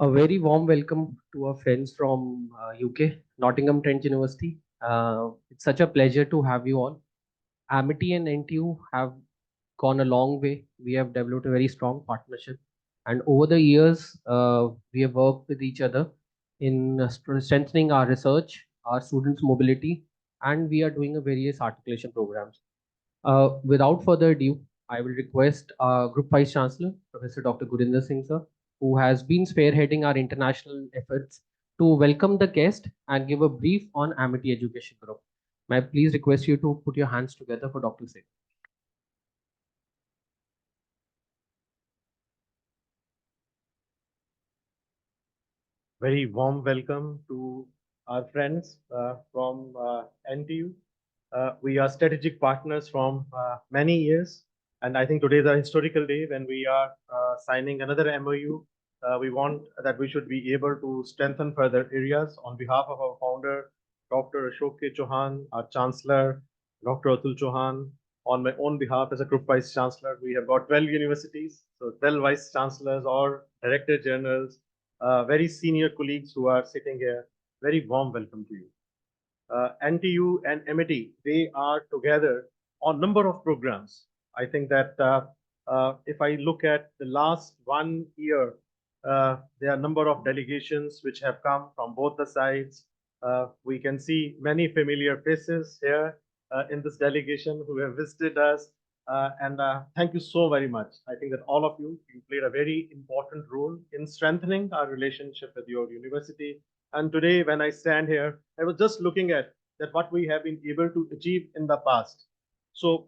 A very warm welcome to our friends from UK, Nottingham Trent University. It's such a pleasure to have you all. Amity and NTU have gone a long way. We have developed a very strong partnership, and over the years, we have worked with each other in strengthening our research, our students' mobility, and we are doing a various articulation programs. Without further ado, I will request our Group Vice Chancellor, Professor Dr. Gurinder Singh sir, who has been spearheading our international efforts, to welcome the guest and give a brief on Amity Education Group. May I please request you to put your hands together for Dr. Singh. Very warm welcome to our friends from NTU. We are strategic partners from many years, and I think today is a historical day when we are signing another MOU. We want that we should be able to strengthen further areas on behalf of our founder, Dr. Ashok K. Chauhan, our Chancellor, Dr. Atul Chauhan. On my own behalf as a Group Vice Chancellor, we have got 12 universities, so 12 Vice Chancellors or Director Generals, very senior colleagues who are sitting here. Very warm welcome to you. NTU and MIT, they are together on number of programs. I think that if I look at the last 1 year, there are a number of delegations which have come from both the sides. We can see many familiar faces here in this delegation who have visited us. And thank you so very much. I think that all of you played a very important role in strengthening our relationship with your university. And today, when I stand here, I was just looking at that what we have been able to achieve in the past. So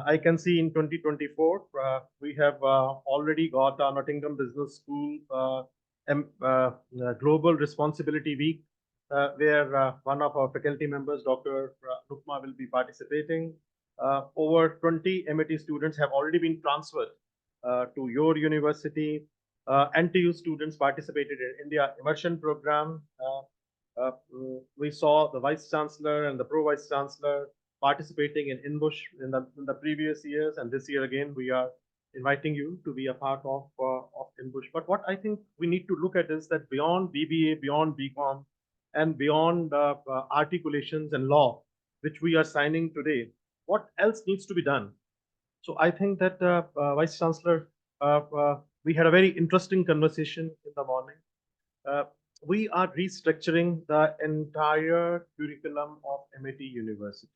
I can see in 2024, we have already got our Nottingham Business School Global Responsibility Week, where one of our faculty members, Dr. Nukma, will be participating. Over 20 MIT students have already been transferred to your university. NTU students participated in India Immersion Program. We saw the Vice Chancellor and the Pro Vice Chancellor participating in InBush in the previous years, and this year again we are inviting you to be a part of InBush. But what I think we need to look at is that beyond BBA, beyond BCom, and beyond articulations and law, which we are signing today, what else needs to be done? So I think that Vice Chancellor, we had a very interesting conversation in the morning. Uh, we are restructuring the entire curriculum of MIT University.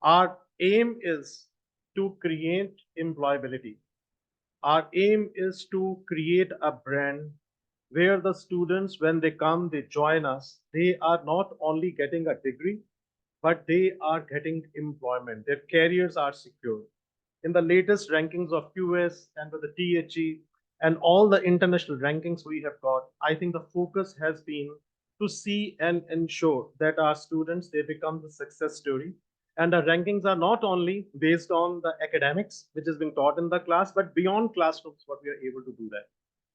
Our aim is to create employability. Our aim is to create a brand where the students, when they come, they join us, they are not only getting a degree, but they are getting employment. Their careers are secure. In the latest rankings of QS and with the THE and all the international rankings we have got, I think the focus has been to see and ensure that our students, they become the success story. And the rankings are not only based on the academics, which is being taught in the class, but beyond classrooms, what we are able to do that.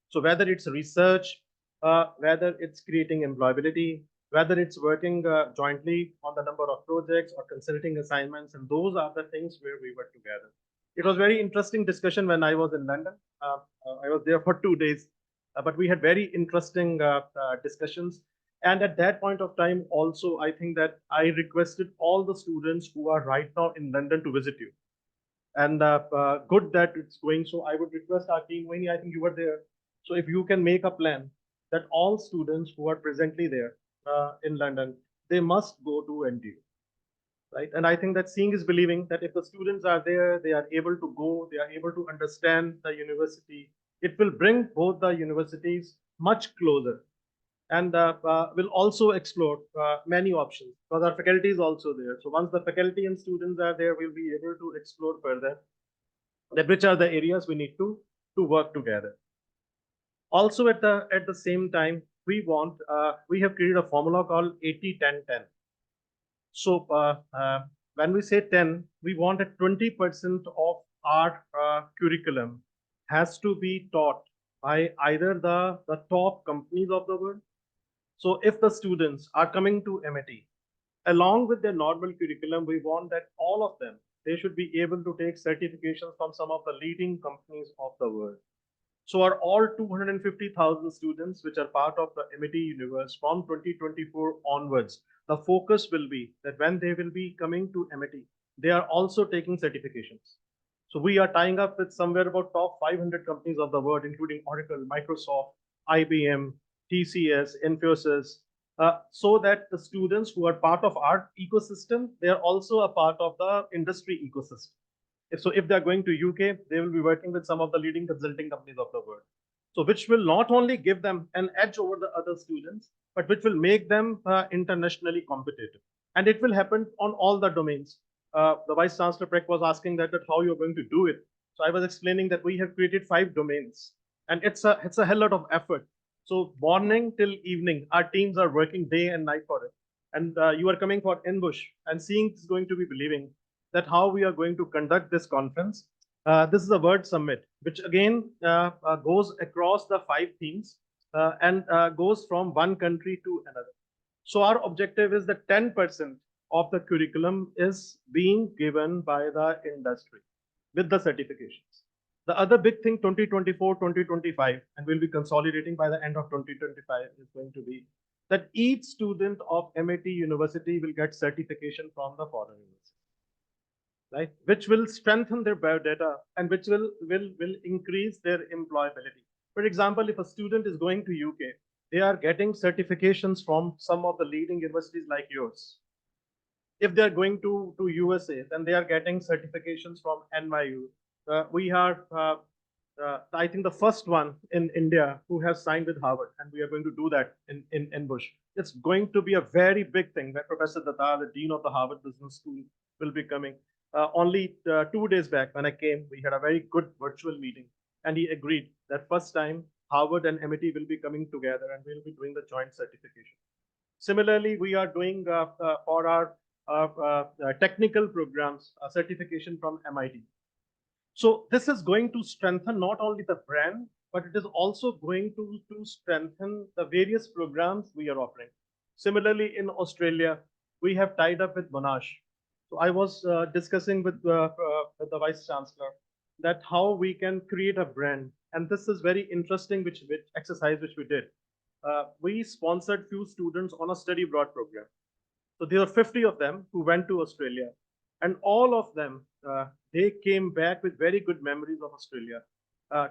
So whether it's research, whether it's creating employability, whether it's working jointly on the number of projects or consulting assignments, and those are the things where we were together. It was very interesting discussion when I was in London. I was there for 2 days, but we had very interesting discussions. And at that point of time, also, I think that I requested all the students who are right now in London to visit you. And good that it's going. So I would request our team, Winnie, I think you were there. So if you can make a plan that all students who are presently there in London, they must go to NTU, right? And I think that seeing is believing, that if the students are there, they are able to go, they are able to understand the university. It will bring both the universities much closer, and will also explore many options because our faculty is also there. So once the faculty and students are there, we'll be able to explore further that which are the areas we need to work together. Also at the same time, we have created a formula called 80-10-10. So when we say 10, we want that 20% of our curriculum has to be taught by either the top companies of the world. So if the students are coming to MIT, along with their normal curriculum, we want that all of them, they should be able to take certifications from some of the leading companies of the world. So are all 250,000 students which are part of the MIT universe from 2024 onwards, the focus will be that when they will be coming to MIT, they are also taking certifications. So we are tying up with somewhere about top 500 companies of the world, including Oracle, Microsoft, IBM, TCS, Infosys, so that the students who are part of our ecosystem, they are also a part of the industry ecosystem. So if they're going to UK, they will be working with some of the leading consulting companies of the world. So which will not only give them an edge over the other students, but which will make them internationally competitive. And it will happen on all the domains. The Vice Chancellor Prek was asking that how you're going to do it. So I was explaining that we have created 5 domains, and it's a hell lot of effort. So morning till evening, our teams are working day and night for it. And you are coming for Enbush, and seeing is going to be believing that how we are going to conduct this conference. This is a word summit, which again goes across the 5 themes and goes from one country to another. So our objective is that 10% of the curriculum is being given by the industry with the certifications. The other big thing 2024, 2025, and we'll be consolidating by the end of 2025 is going to be that each student of MIT University will get certification from the foreign university, right? Which will strengthen their biodata and which will increase their employability. For example, if a student is going to UK, they are getting certifications from some of the leading universities like yours. If they are going to USA, then they are getting certifications from NYU. We are, I think, the first one in India who has signed with Harvard, and we are going to do that in Bush. It's going to be a very big thing that Professor Datta, the Dean of the Harvard Business School, will be coming. Only 2 days back when I came, we had a very good virtual meeting, and he agreed that first time Harvard and MIT will be coming together and we'll be doing the joint certification. Similarly, we are doing for our technical programs certification from MIT. So this is going to strengthen not only the brand, but it is also going to strengthen the various programs we are offering. Similarly, in Australia, we have tied up with Monash. So I was discussing with the Vice Chancellor that how we can create a brand. And this is very interesting, which exercise which we did. We sponsored few students on a study abroad program. So there were 50 of them who went to Australia, and all of them, they came back with very good memories of Australia.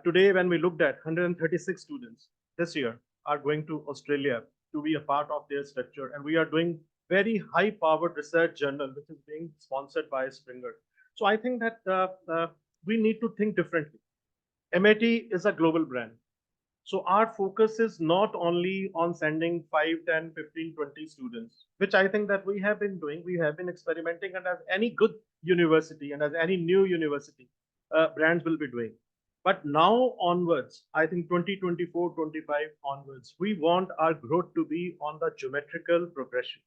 Today, when we looked at 136 students this year are going to Australia to be a part of their structure, and we are doing very high-powered research journal, which is being sponsored by Springer. So I think that we need to think differently. MIT is a global brand. So our focus is not only on sending 5, 10, 15, 20 students, which I think that we have been doing. We have been experimenting, and as any good university and as any new university, brands will be doing. But now onwards, I think 2024, 25 onwards, we want our growth to be on the geometrical progression.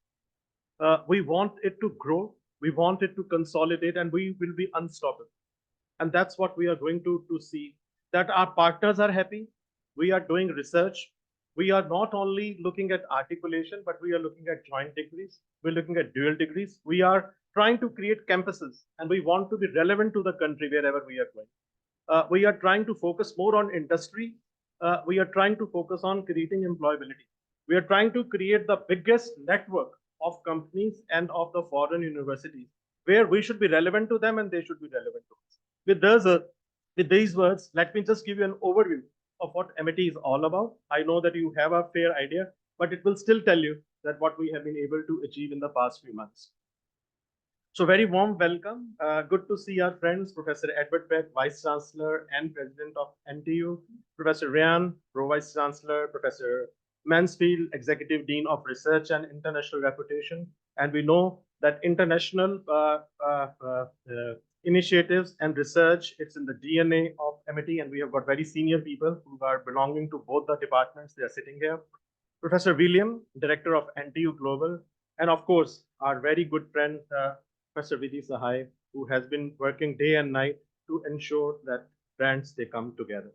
We want it to grow, we want it to consolidate, and we will be unstoppable. And that's what we are going to see, that our partners are happy. We are doing research. We are not only looking at articulation, but we are looking at joint degrees. We're looking at dual degrees. We are trying to create campuses, and we want to be relevant to the country wherever we are going. We are trying to focus more on industry. We are trying to focus on creating employability. We are trying to create the biggest network of companies and of the foreign universities where we should be relevant to them and they should be relevant to us. With these words, let me just give you an overview of what MIT is all about. I know that you have a fair idea, but it will still tell you that what we have been able to achieve in the past few months. So very warm welcome. Good to see our friends, Professor Edward Peck, Vice Chancellor and President of NTU, Professor Ryan, Pro Vice Chancellor, Professor Mansfield, Executive Dean of Research and International Reputation. And we know that international initiatives and research, it's in the DNA of MIT, and we have got very senior people who are belonging to both the departments. They are sitting here. Professor William, Director of NTU Global, and of course, our very good friend, Professor Vidhi Sahai, who has been working day and night to ensure that brands, they come together.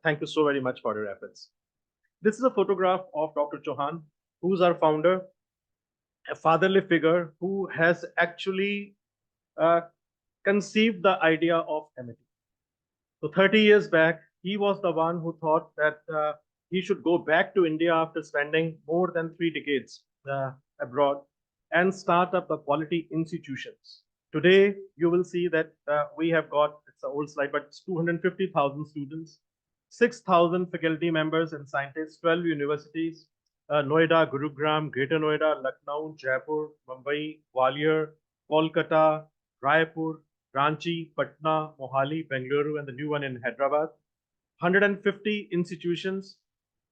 Thank you so very much for your efforts. This is a photograph of Dr. Chauhan, who's our founder, a fatherly figure who has actually conceived the idea of MIT. So 30 years back, he was the one who thought that he should go back to India after spending more than 3 decades abroad and start up the quality institutions. Today, you will see that we have got, it's an old slide, but it's 250,000 students, 6,000 faculty members and scientists, 12 universities, Noida, Gurugram, Greater Noida, Lucknow, Jaipur, Mumbai, Gwalior, Kolkata, Raipur, Ranchi, Patna, Mohali, Bengaluru, and the new one in Hyderabad. 150 institutions,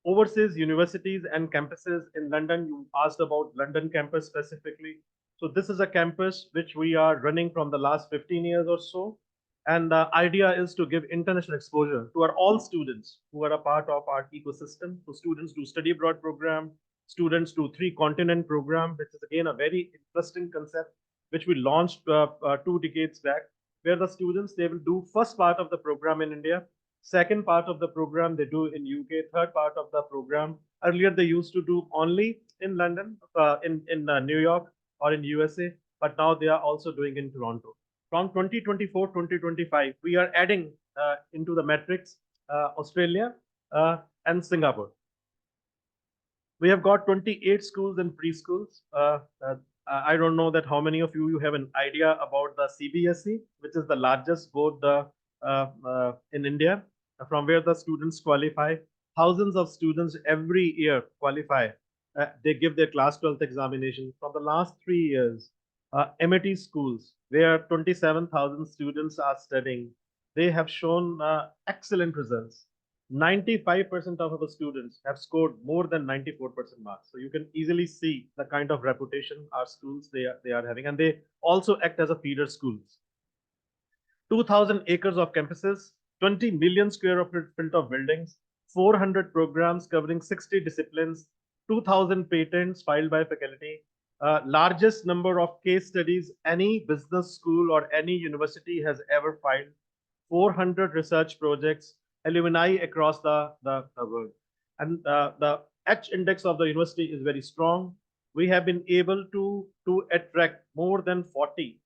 overseas universities and campuses in London. You asked about London campus specifically. So this is a campus which we are running from the last 15 years or so. And the idea is to give international exposure to our all students who are a part of our ecosystem. So students do study abroad program, students do 3 continent program, which is again a very interesting concept, which we launched 2 decades back, where the students, they will do first part of the program in India, second part of the program they do in UK, third part of the program. Earlier they used to do only in London, in New York or in USA, but now they are also doing in Toronto. From 2024, 2025, we are adding into the metrics Australia and Singapore. We have got 28 schools and preschools. I don't know that how many of you have an idea about the CBSE, which is the largest board in India, from where the students qualify. Thousands of students every year qualify. They give their class 12th examination. From the last 3 years, MIT schools, where 27,000 students are studying, they have shown excellent results. 95% of our students have scored more than 94% marks. So you can easily see the kind of reputation our schools they are having. And they also act as a feeder schools. 2,000 acres of campuses, 20 million square feet of buildings, 400 programs covering 60 disciplines, 2,000 patents filed by faculty, largest number of case studies any business school or any university has ever filed, 400 research projects, alumni across the world. And the H index of the university is very strong. We have been able to attract more than 40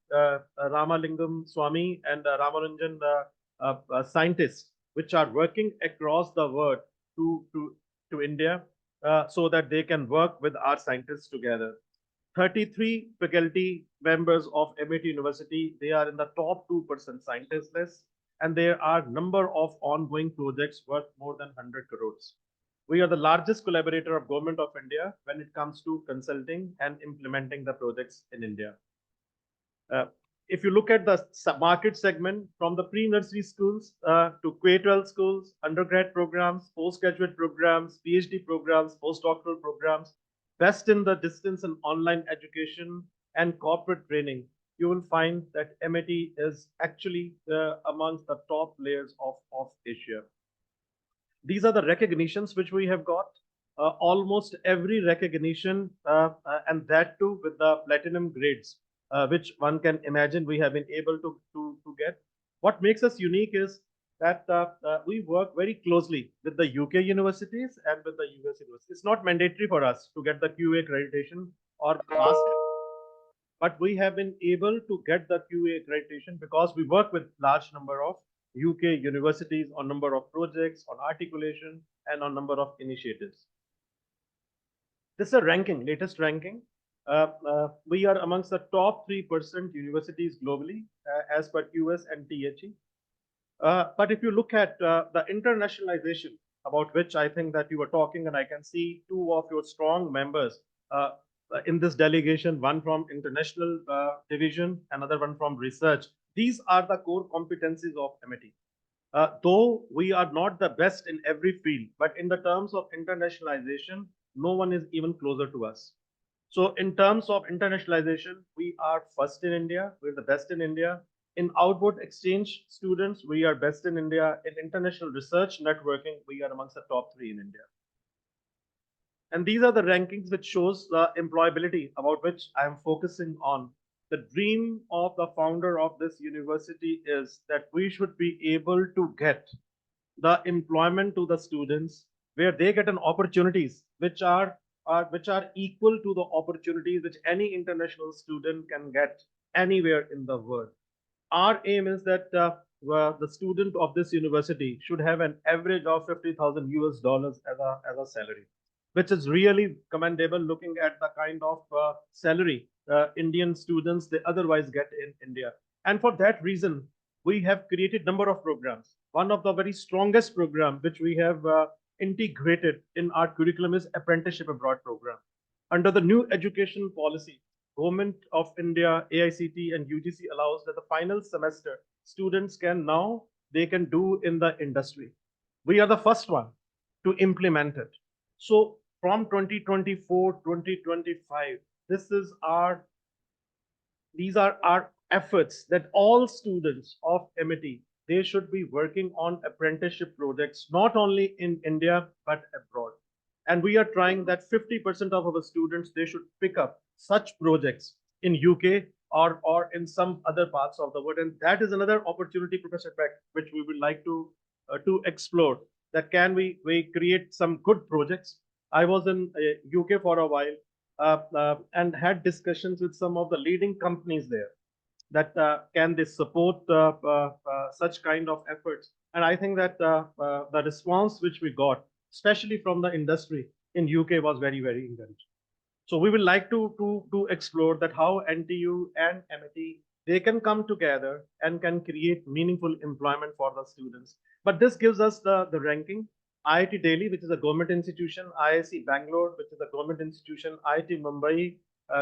Ramalingam Swami and Ramanujan scientists, which are working across the world to India, so that they can work with our scientists together. 33 faculty members of MIT University, they are in the top 2% scientist list, and there are number of ongoing projects worth more than 100 crores. We are the largest collaborator of Government of India when it comes to consulting and implementing the projects in India. If you look at the market segment, from the pre-nursery schools to K-12 schools, undergrad programs, postgraduate programs, PhD programs, postdoctoral programs, best in the distance and online education and corporate training, you will find that MIT is actually amongst the top players of Asia. These are the recognitions which we have got. Almost every recognition, and that too with the platinum grades, which one can imagine we have been able to get. What makes us unique is that we work very closely with the UK universities and with the US universities. It's not mandatory for us to get the QA accreditation or master, but we have been able to get the QA accreditation because we work with large number of UK universities on number of projects, on articulation, and on number of initiatives. This is a ranking, latest ranking. We are amongst the top 3% universities globally, as per QS and THE. But if you look at the internationalization, about which I think that you were talking, and I can see two of your strong members in this delegation, one from international division, another one from research. These are the core competencies of MIT. Though we are not the best in every field, but in the terms of internationalization, no one is even closer to us. So in terms of internationalization, we are first in India. We're the best in India. In outward exchange students, we are best in India. In international research networking, we are amongst the top 3 in India. And these are the rankings which shows the employability about which I am focusing on. The dream of the founder of this university is that we should be able to get the employment to the students where they get an opportunities which are equal to the opportunities which any international student can get anywhere in the world. Our aim is that the student of this university should have an average of 50,000 US dollars as a salary, which is really commendable looking at the kind of salary Indian students they otherwise get in India. And for that reason, we have created number of programs. One of the very strongest program which we have integrated in our curriculum is apprenticeship abroad program. Under the new education policy, Government of India, AICT and UGC allows that the final semester students can now they can do in the industry. We are the first one to implement it. So from 2024, 2025, this is our these are our efforts that all students of MIT they should be working on apprenticeship projects not only in India but abroad. And we are trying that 50% of our students they should pick up such projects in UK or in some other parts of the world. And that is another opportunity, Professor Peck, which we would like to explore. That can we create some good projects. I was in UK for a while and had discussions with some of the leading companies there that can they support such kind of efforts. And I think that the response which we got, especially from the industry in UK, was very encouraging. So we would like to explore that how NTU and MIT they can come together and can create meaningful employment for the students. But this gives us the ranking. IIT Delhi, which is a government institution, IIC Bangalore, which is a government institution, IIT Mumbai,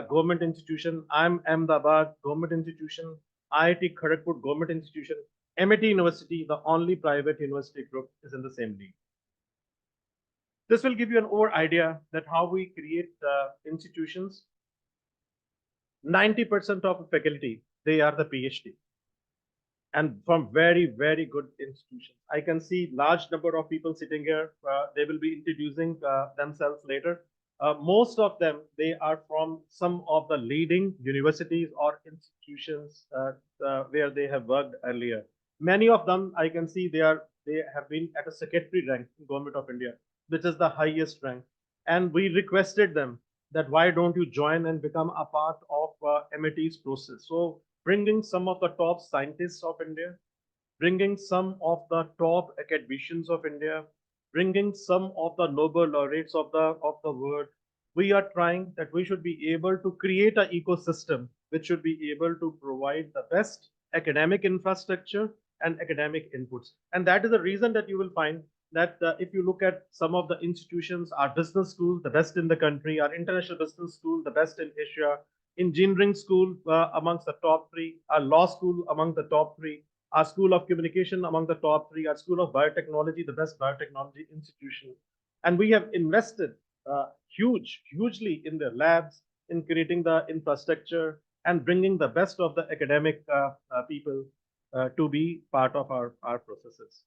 government institution, IIM Ahmedabad, government institution, IIT Kharagpur, government institution, MIT University, the only private university group, is in the same league. This will give you an over idea that how we create institutions. 90% of faculty, they are the PhD and from very good institutions. I can see large number of people sitting here. They will be introducing themselves later. Most of them, they are from some of the leading universities or institutions where they have worked earlier. Many of them, I can see they have been at a secretary rank in Government of India, which is the highest rank. And we requested them that why don't you join and become a part of MIT's process. So bringing some of the top scientists of India, bringing some of the top academicians of India, bringing some of the Nobel laureates of the world. We are trying that we should be able to create an ecosystem which should be able to provide the best academic infrastructure and academic inputs. And that is the reason that you will find that if you look at some of the institutions, our business schools, the best in the country, our international business school, the best in Asia, engineering school amongst the top three, our law school among the top three, our school of communication among the top three, our school of biotechnology, the best biotechnology institution. And we have invested hugely in their labs, in creating the infrastructure and bringing the best of the academic people to be part of our processes.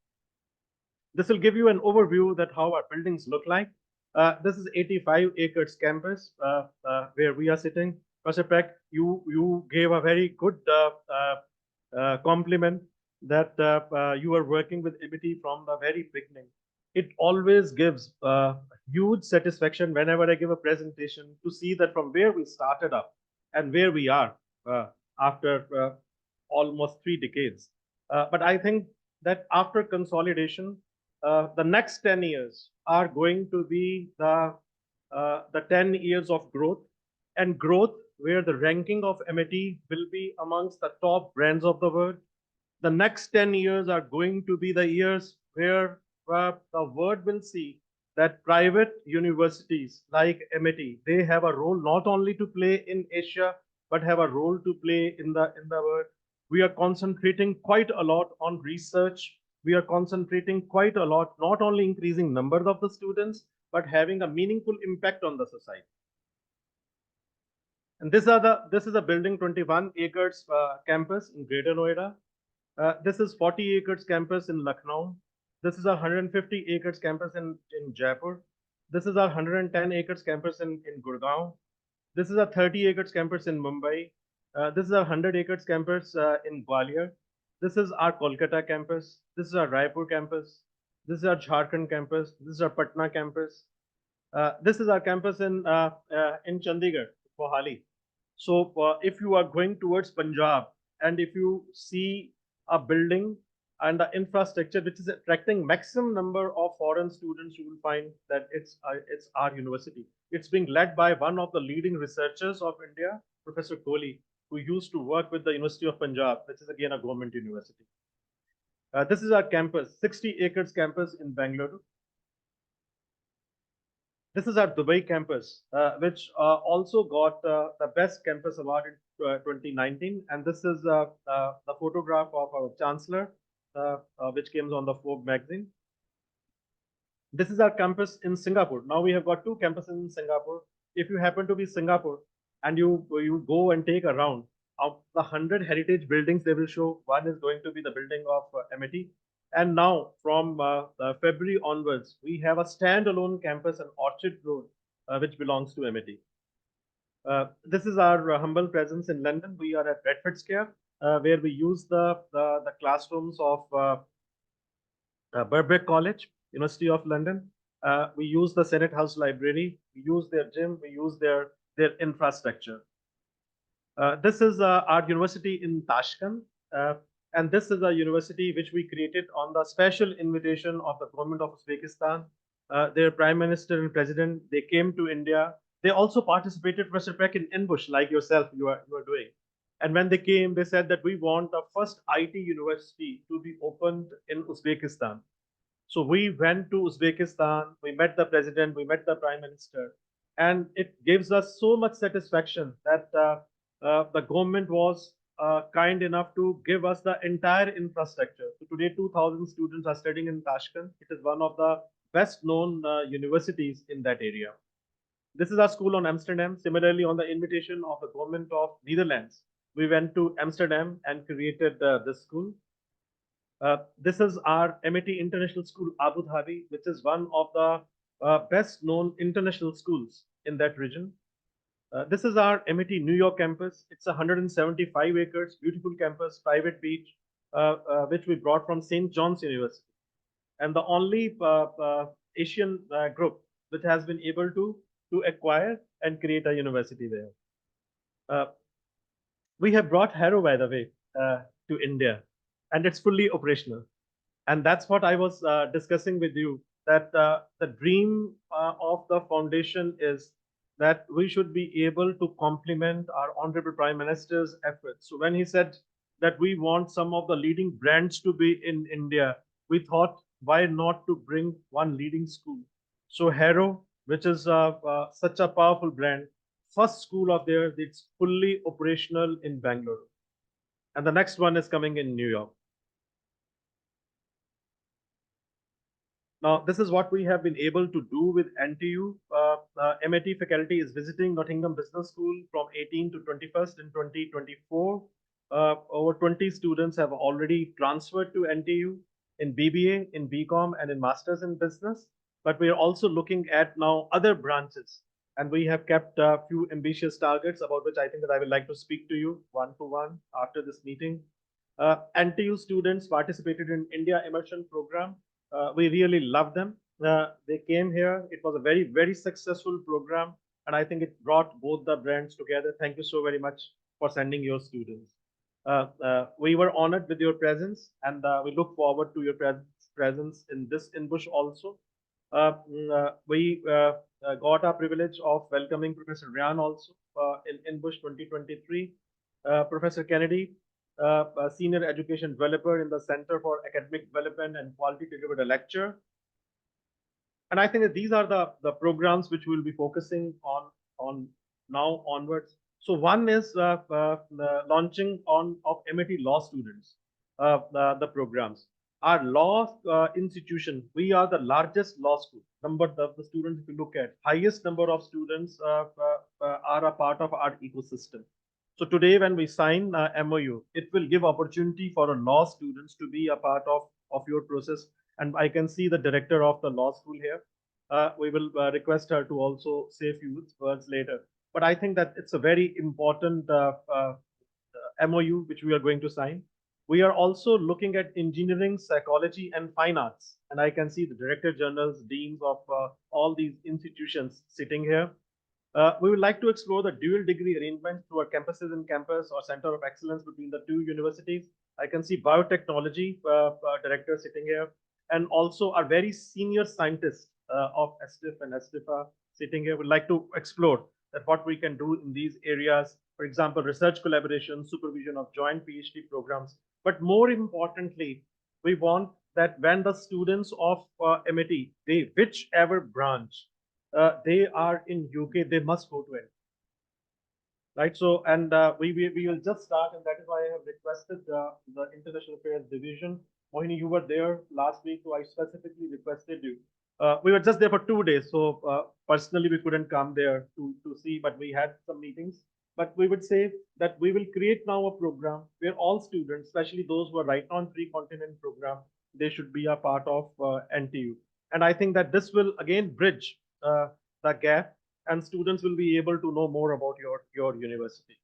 This will give you an overview that how our buildings look like. This is 85 acres campus where we are sitting. Professor Peck, you gave a very good compliment that you are working with MIT from the very beginning. It always gives huge satisfaction whenever I give a presentation to see that from where we started up and where we are after almost 3 decades. But I think that after consolidation, the next 10 years are going to be the 10 years of growth and growth where the ranking of MIT will be amongst the top brands of the world. The next 10 years are going to be the years where the world will see that private universities like MIT, they have a role not only to play in Asia, but have a role to play in the world. We are concentrating quite a lot on research. We are concentrating quite a lot, not only increasing numbers of the students, but having a meaningful impact on the society. And this is a building 21 acres campus in Greater Noida. This is 40 acres campus in Lucknow. This is a 150 acres campus in Jaipur. This is our 110 acres campus in Gurgaon. This is a 30 acres campus in Mumbai. This is a 100 acres campus in Gwalior. This is our Kolkata campus. This is our Raipur campus. This is our Jharkhand campus. This is our Patna campus. This is our campus in Chandigarh, Mohali. So if you are going towards Punjab and if you see a building and the infrastructure, which is attracting maximum number of foreign students. You will find that it's our university. It's being led by one of the leading researchers of India, Professor Kohli, who used to work with the University of Punjab, which is again a government university. This is our campus, 60 acres campus in Bangalore. This is our Dubai campus, which also got the Best Campus Award in 2019. And this is the photograph of our Chancellor, which came on the Forbes magazine. This is our campus in Singapore. Now we have got two campuses in Singapore. If you happen to be Singapore and you go and take a round of the 100 heritage buildings, they will show one is going to be the building of MIT. And now from February onwards, we have a standalone campus on Orchard Road, which belongs to MIT. This is our humble presence in London. We are at Bradford Square, where we use the classrooms of Birkbeck College, University of London. We use the Senate House Library. We use their gym. We use their infrastructure. This is our university in Tashkent. And this is a university which we created on the special invitation of the government of Uzbekistan. Their prime minister and president, they came to India. They also participated, Professor Peck, in NBush, like yourself, you are doing. And when they came, they said that we want the first IT university to be opened in Uzbekistan. So we went to Uzbekistan, we met the president, we met the prime minister, and it gives us so much satisfaction that the government was kind enough to give us the entire infrastructure. So today, 2,000 students are studying in Tashkent. It is one of the best known universities in that area. This is our school on Amsterdam. Similarly, on the invitation of the government of Netherlands, we went to Amsterdam and created this school. This is our MIT International School, Abu Dhabi, which is one of the best known international schools in that region. This is our MIT New York campus. It's 175 acres, beautiful campus, private beach, which we brought from St. John's University. And the only Asian group which has been able to acquire and create a university there. We have brought Harrow, by the way, to India, and it's fully operational. And that's what I was discussing with you, that the dream of the foundation is that we should be able to complement our Honorable Prime Minister's efforts. So when he said that we want some of the leading brands to be in India, we thought, why not to bring one leading school? So Harrow, which is such a powerful brand, first school of theirs, it's fully operational in Bangalore. And the next one is coming in New York. Now, this is what we have been able to do with NTU. MIT faculty is visiting Nottingham Business School from 18 to 21st in 2024. Over 20 students have already transferred to NTU in BBA, in BCom, and in Masters in Business. But we are also looking at now other branches. And we have kept a few ambitious targets about which I think that I would like to speak to you one-to-one after this meeting. NTU students participated in India Immersion Program. We really love them. They came here. It was a very, very successful program. And I think it brought both the brands together. Thank you so very much for sending your students. We were honored with your presence, and we look forward to your presence in this InBush also. We got our privilege of welcoming Professor Ryan also in InBush 2023. Professor Kennedy, a senior education developer in the Center for Academic Development and Quality, delivered a lecture. And I think that these are the programs which we'll be focusing on now onwards. So one is the launching of MIT law students, the programs. Our law institution, we are the largest law school. Number of the students, if you look at, highest number of students are a part of our ecosystem. So today, when we sign MOU, it will give opportunity for a law students to be a part of your process. And I can see the director of the law school here. We will request her to also say a few words later. But I think that it's a very important MOU which we are going to sign. We are also looking at engineering, psychology, and fine arts. And I can see the director generals, deans of all these institutions sitting here. We would like to explore the dual degree arrangement through our campuses in campus or center of excellence between the two universities. I can see biotechnology director sitting here, and also our very senior scientists of STIF and STIFA sitting here. Would like to explore that what we can do in these areas. For example, research collaboration, supervision of joint PhD programs. But more importantly, we want that when the students of MIT, they whichever branch they are in UK, they must go to it, right? So, and we will just start, and that is why I have requested the International Affairs Division. Mohini, you were there last week, so I specifically requested you. We were just there for 2 days, so personally we couldn't come there to see, but we had some meetings. But we would say that we will create now a program where all students, especially those who are right on three-continent program, they should be a part of NTU. And I think that this will again bridge the gap, and students will be able to know more about your university.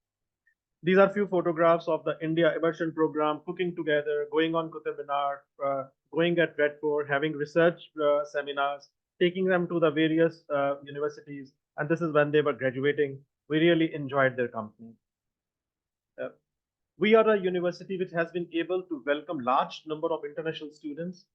These are few photographs of the India immersion program, cooking together, going on Qutb Minar, going at Red Fort, having research seminars, taking them to the various universities. And this is when they were graduating. We really enjoyed their company. Uh, we are a university which has been able to welcome large number of international students.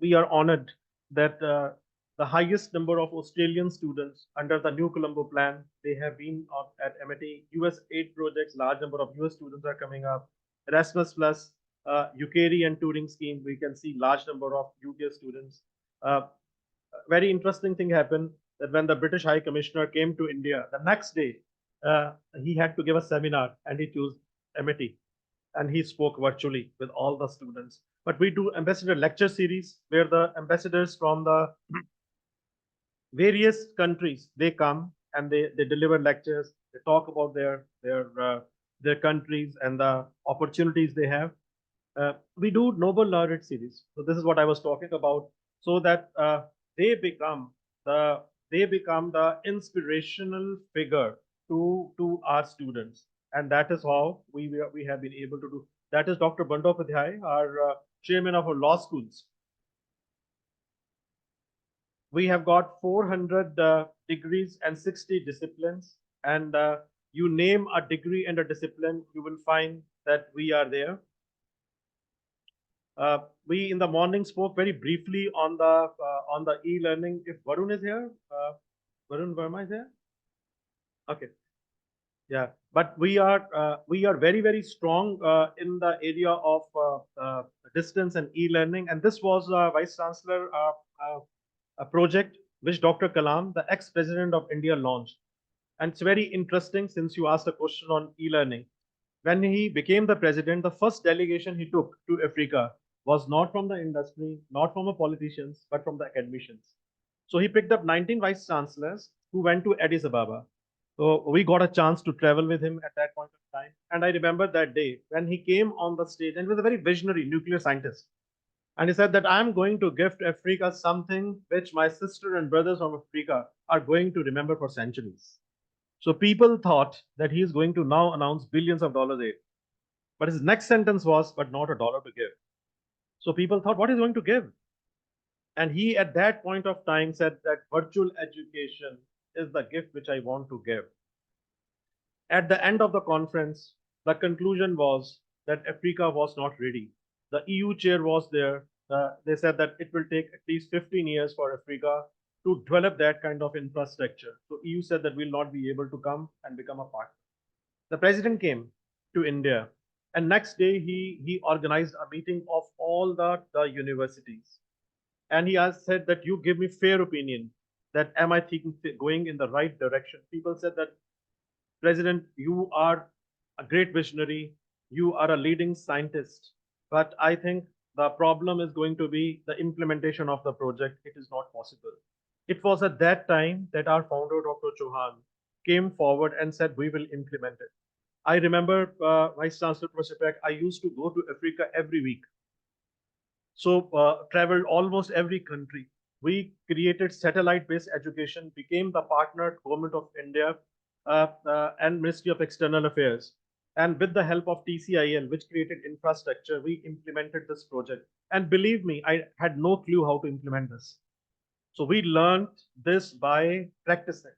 We are honored that the highest number of Australian students under the New Colombo plan, they have been at MIT. US aid projects, large number of US students are coming up. Erasmus Plus, UKRI and touring scheme, we can see large number of UK students. Uh, very interesting thing happened that when the British High Commissioner came to India, the next day he had to give a seminar and he chose MIT and he spoke virtually with all the students. But we do ambassador lecture series where the ambassadors from the various countries they come and they deliver lectures. They talk about their countries and the opportunities they have. We do Nobel laureate series. So this is what I was talking about. So that they become the they become the inspirational figure to our students, and that is how we have been able to do. That is Dr. Bandyopadhyay, our chairman of our law schools. We have got 400 degrees and 60 disciplines, and you name a degree and a discipline, you will find that we are there. We in the morning spoke very briefly on the e-learning. If Varun is here, Varun Verma is here. Okay, yeah, but we are very strong in the area of distance and e-learning, and this was Vice Chancellor a project which Dr. Kalam, the ex-president of India, launched. And it's very interesting since you asked a question on e-learning. When he became the president, the first delegation he took to Africa was not from the industry, not from the politicians, but from the academicians. So he picked up 19 vice chancellors who went to Addis Ababa. So we got a chance to travel with him at that point of time. And I remember that day when he came on the stage, and he was a very visionary nuclear scientist. And he said that I'm going to gift Africa something which my sister and brothers from Africa are going to remember for centuries. So people thought that he is going to now announce billions of dollars aid. But his next sentence was, but not a dollar to give. So people thought, what is he going to give? And he, at that point of time, said that virtual education is the gift which I want to give. At the end of the conference, the conclusion was that Africa was not ready. The EU chair was there. They said that it will take at least 15 years for Africa to develop that kind of infrastructure. So EU said that we'll not be able to come and become a partner. The president came to India, and next day he organized a meeting of all the universities. And he has said that you give me fair opinion that am I thinking going in the right direction. People said that President, you are a great visionary, you are a leading scientist, but I think the problem is going to be the implementation of the project. It is not possible. It was at that time that our founder, Dr. Chauhan, came forward and said, we will implement it. I remember Vice Chancellor Professor Peck, I used to go to Africa every week. So traveled almost every country. We created satellite-based education, became the partner government of India and Ministry of External Affairs. And with the help of TCIL, which created infrastructure, we implemented this project. And believe me, I had no clue how to implement this. So we learned this by practicing.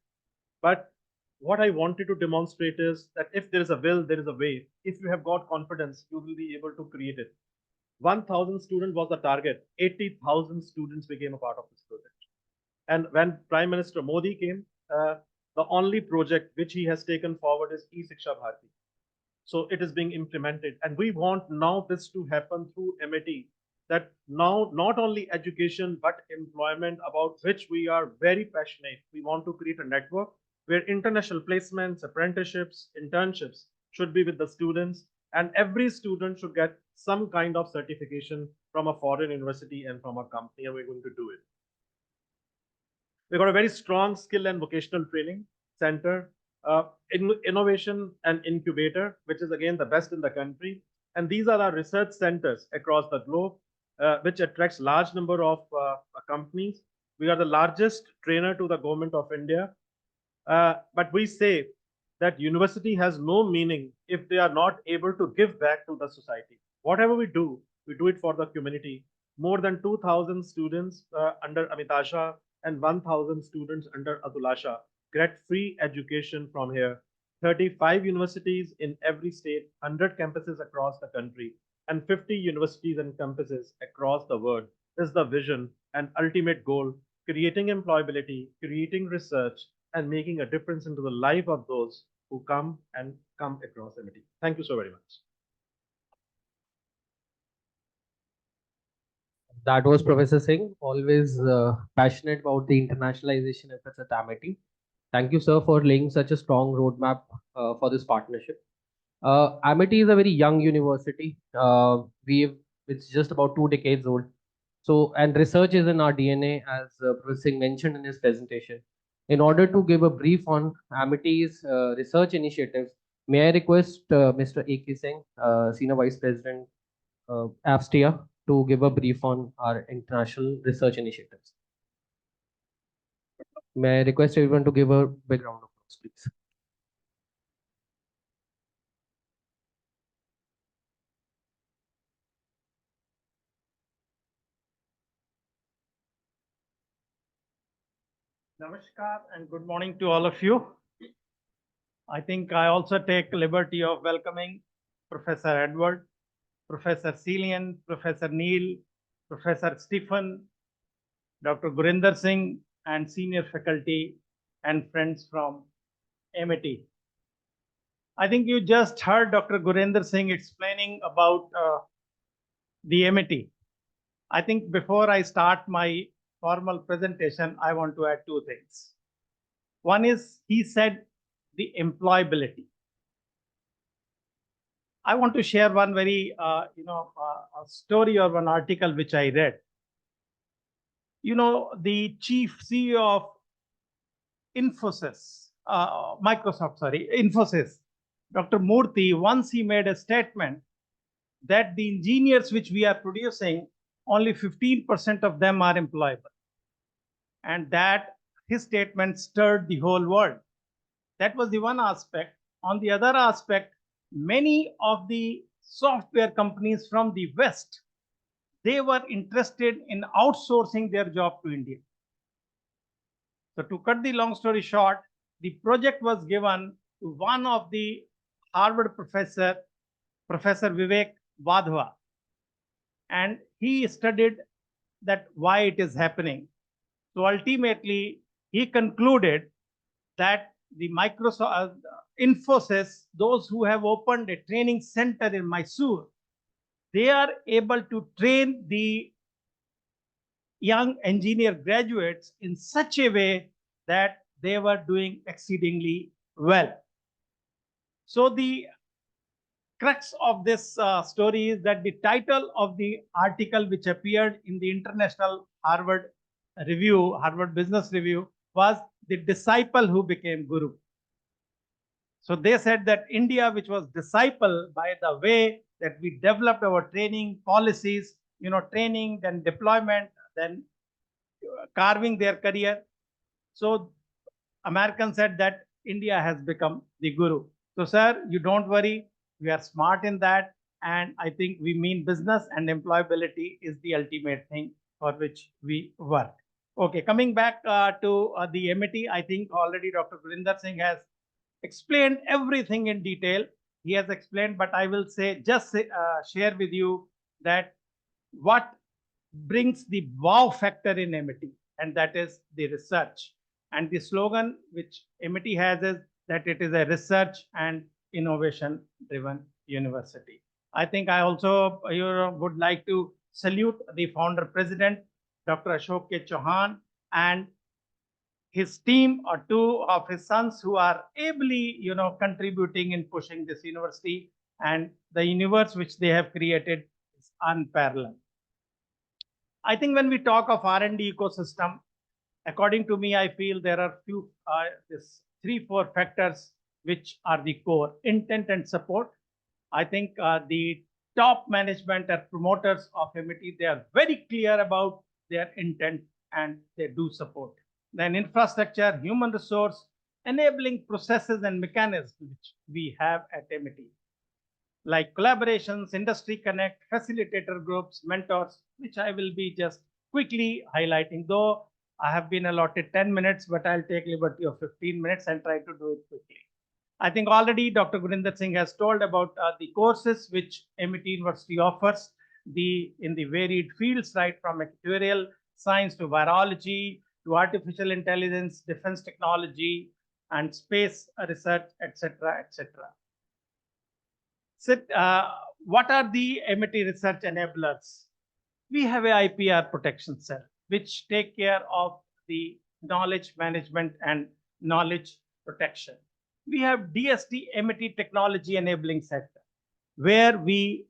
But what I wanted to demonstrate is that if there is a will, there is a way. If you have got confidence, you will be able to create it. 1,000 students was the target. 80,000 students became a part of this project. And when Prime Minister Modi came, the only project which he has taken forward is E-Shiksha Bharati. So it is being implemented. And we want now this to happen through MAT, that now not only education, but employment, about which we are very passionate. We want to create a network where international placements, apprenticeships, internships should be with the students, and every student should get some kind of certification from a foreign university and from a company, and we're going to do it. We've got a very strong skill and vocational training center, innovation and incubator, which is again the best in the country. And these are our research centers across the globe, which attracts large number of companies. We are the largest trainer to the government of India. But we say that university has no meaning if they are not able to give back to the society. Whatever we do it for the community. More than 2,000 students under Amitasha and 1,000 students under Atulasha get free education from here. 35 universities in every state, 100 campuses across the country, and 50 universities and campuses across the world is the vision and ultimate goal, creating employability, creating research, and making a difference into the life of those who come across MIT. Thank you so very much. That was Professor Singh, always passionate about the internationalization efforts at Amity. Thank you, sir, for laying such a strong roadmap for this partnership. Amity is a very young university. It's just about 2 decades old. So, and research is in our DNA, as Professor Singh mentioned in his presentation. In order to give a brief on Amity's research initiatives, may I request Mr. A.K. Singh, Senior Vice President, AFSTIA, to give a brief on our international research initiatives. May I request everyone to give a big round of applause, please. Namaskar and good morning to all of you. I think I also take liberty of welcoming Professor Edward, Professor Celian, Professor Neil, Professor Stephen, Dr. Gurinder Singh, and senior faculty and friends from MIT. I think you just heard Dr. Gurinder Singh explaining about the MIT. I think before I start my formal presentation, I want to add 2 things. One is, he said the employability. I want to share one very, a story or one article which I read. The chief CEO of Infosys, Infosys, Dr. Murthy, once he made a statement that the engineers which we are producing, only 15% of them are employable. And that his statement stirred the whole world. That was the one aspect. On the other aspect, many of the software companies from the West, they were interested in outsourcing their job to India. So to cut the long story short, the project was given to one of the Harvard professor, Professor Vivek Vadhwa. And he studied that why it is happening. So ultimately, he concluded that the Microsoft, Infosys, those who have opened a training center in Mysore, they are able to train the young engineer graduates in such a way that they were doing exceedingly well. So the crux of this story is that the title of the article which appeared in the International Harvard Review, Harvard Business Review, was The Disciple Who Became Guru. So they said that India, which was disciple by the way that we developed our training policies, training, then deployment, then carving their career. So Americans said that India has become the guru. So sir, you don't worry. We are smart in that. And I think we mean business, and employability is the ultimate thing for which we work. Okay, coming back to the MIT, I think already Dr. Gurinder Singh has explained everything in detail. He has explained, but I will share with you that what brings the wow factor in MIT, and that is the research. And the slogan which MIT has is that it is a research and innovation driven university. I think I also would like to salute the founder president, Dr. Ashok K. Chauhan, and his team or two of his sons who are ably, contributing in pushing this university, and the universe which they have created is unparalleled. I think when we talk of R&D ecosystem, according to me, I feel there are this 3-4 factors which are the core: intent and support. I think the top management and promoters of MIT, they are very clear about their intent and they do support. Then infrastructure, human resource, enabling processes and mechanisms which we have at MIT, like collaborations, industry connect, facilitator groups, mentors, which I will be just quickly highlighting, though I have been allotted 10 minutes, but I'll take liberty of 15 minutes and try to do it quickly. I think already Dr. Gurinder Singh has told about the courses which MIT University offers in the varied fields, right from actuarial science to virology to artificial intelligence, defense technology, and space research, etc., etc. So, what are the MIT research enablers? We have a IPR protection cell which take care of the knowledge management and knowledge protection. We have DST MIT Technology Enabling Center, where we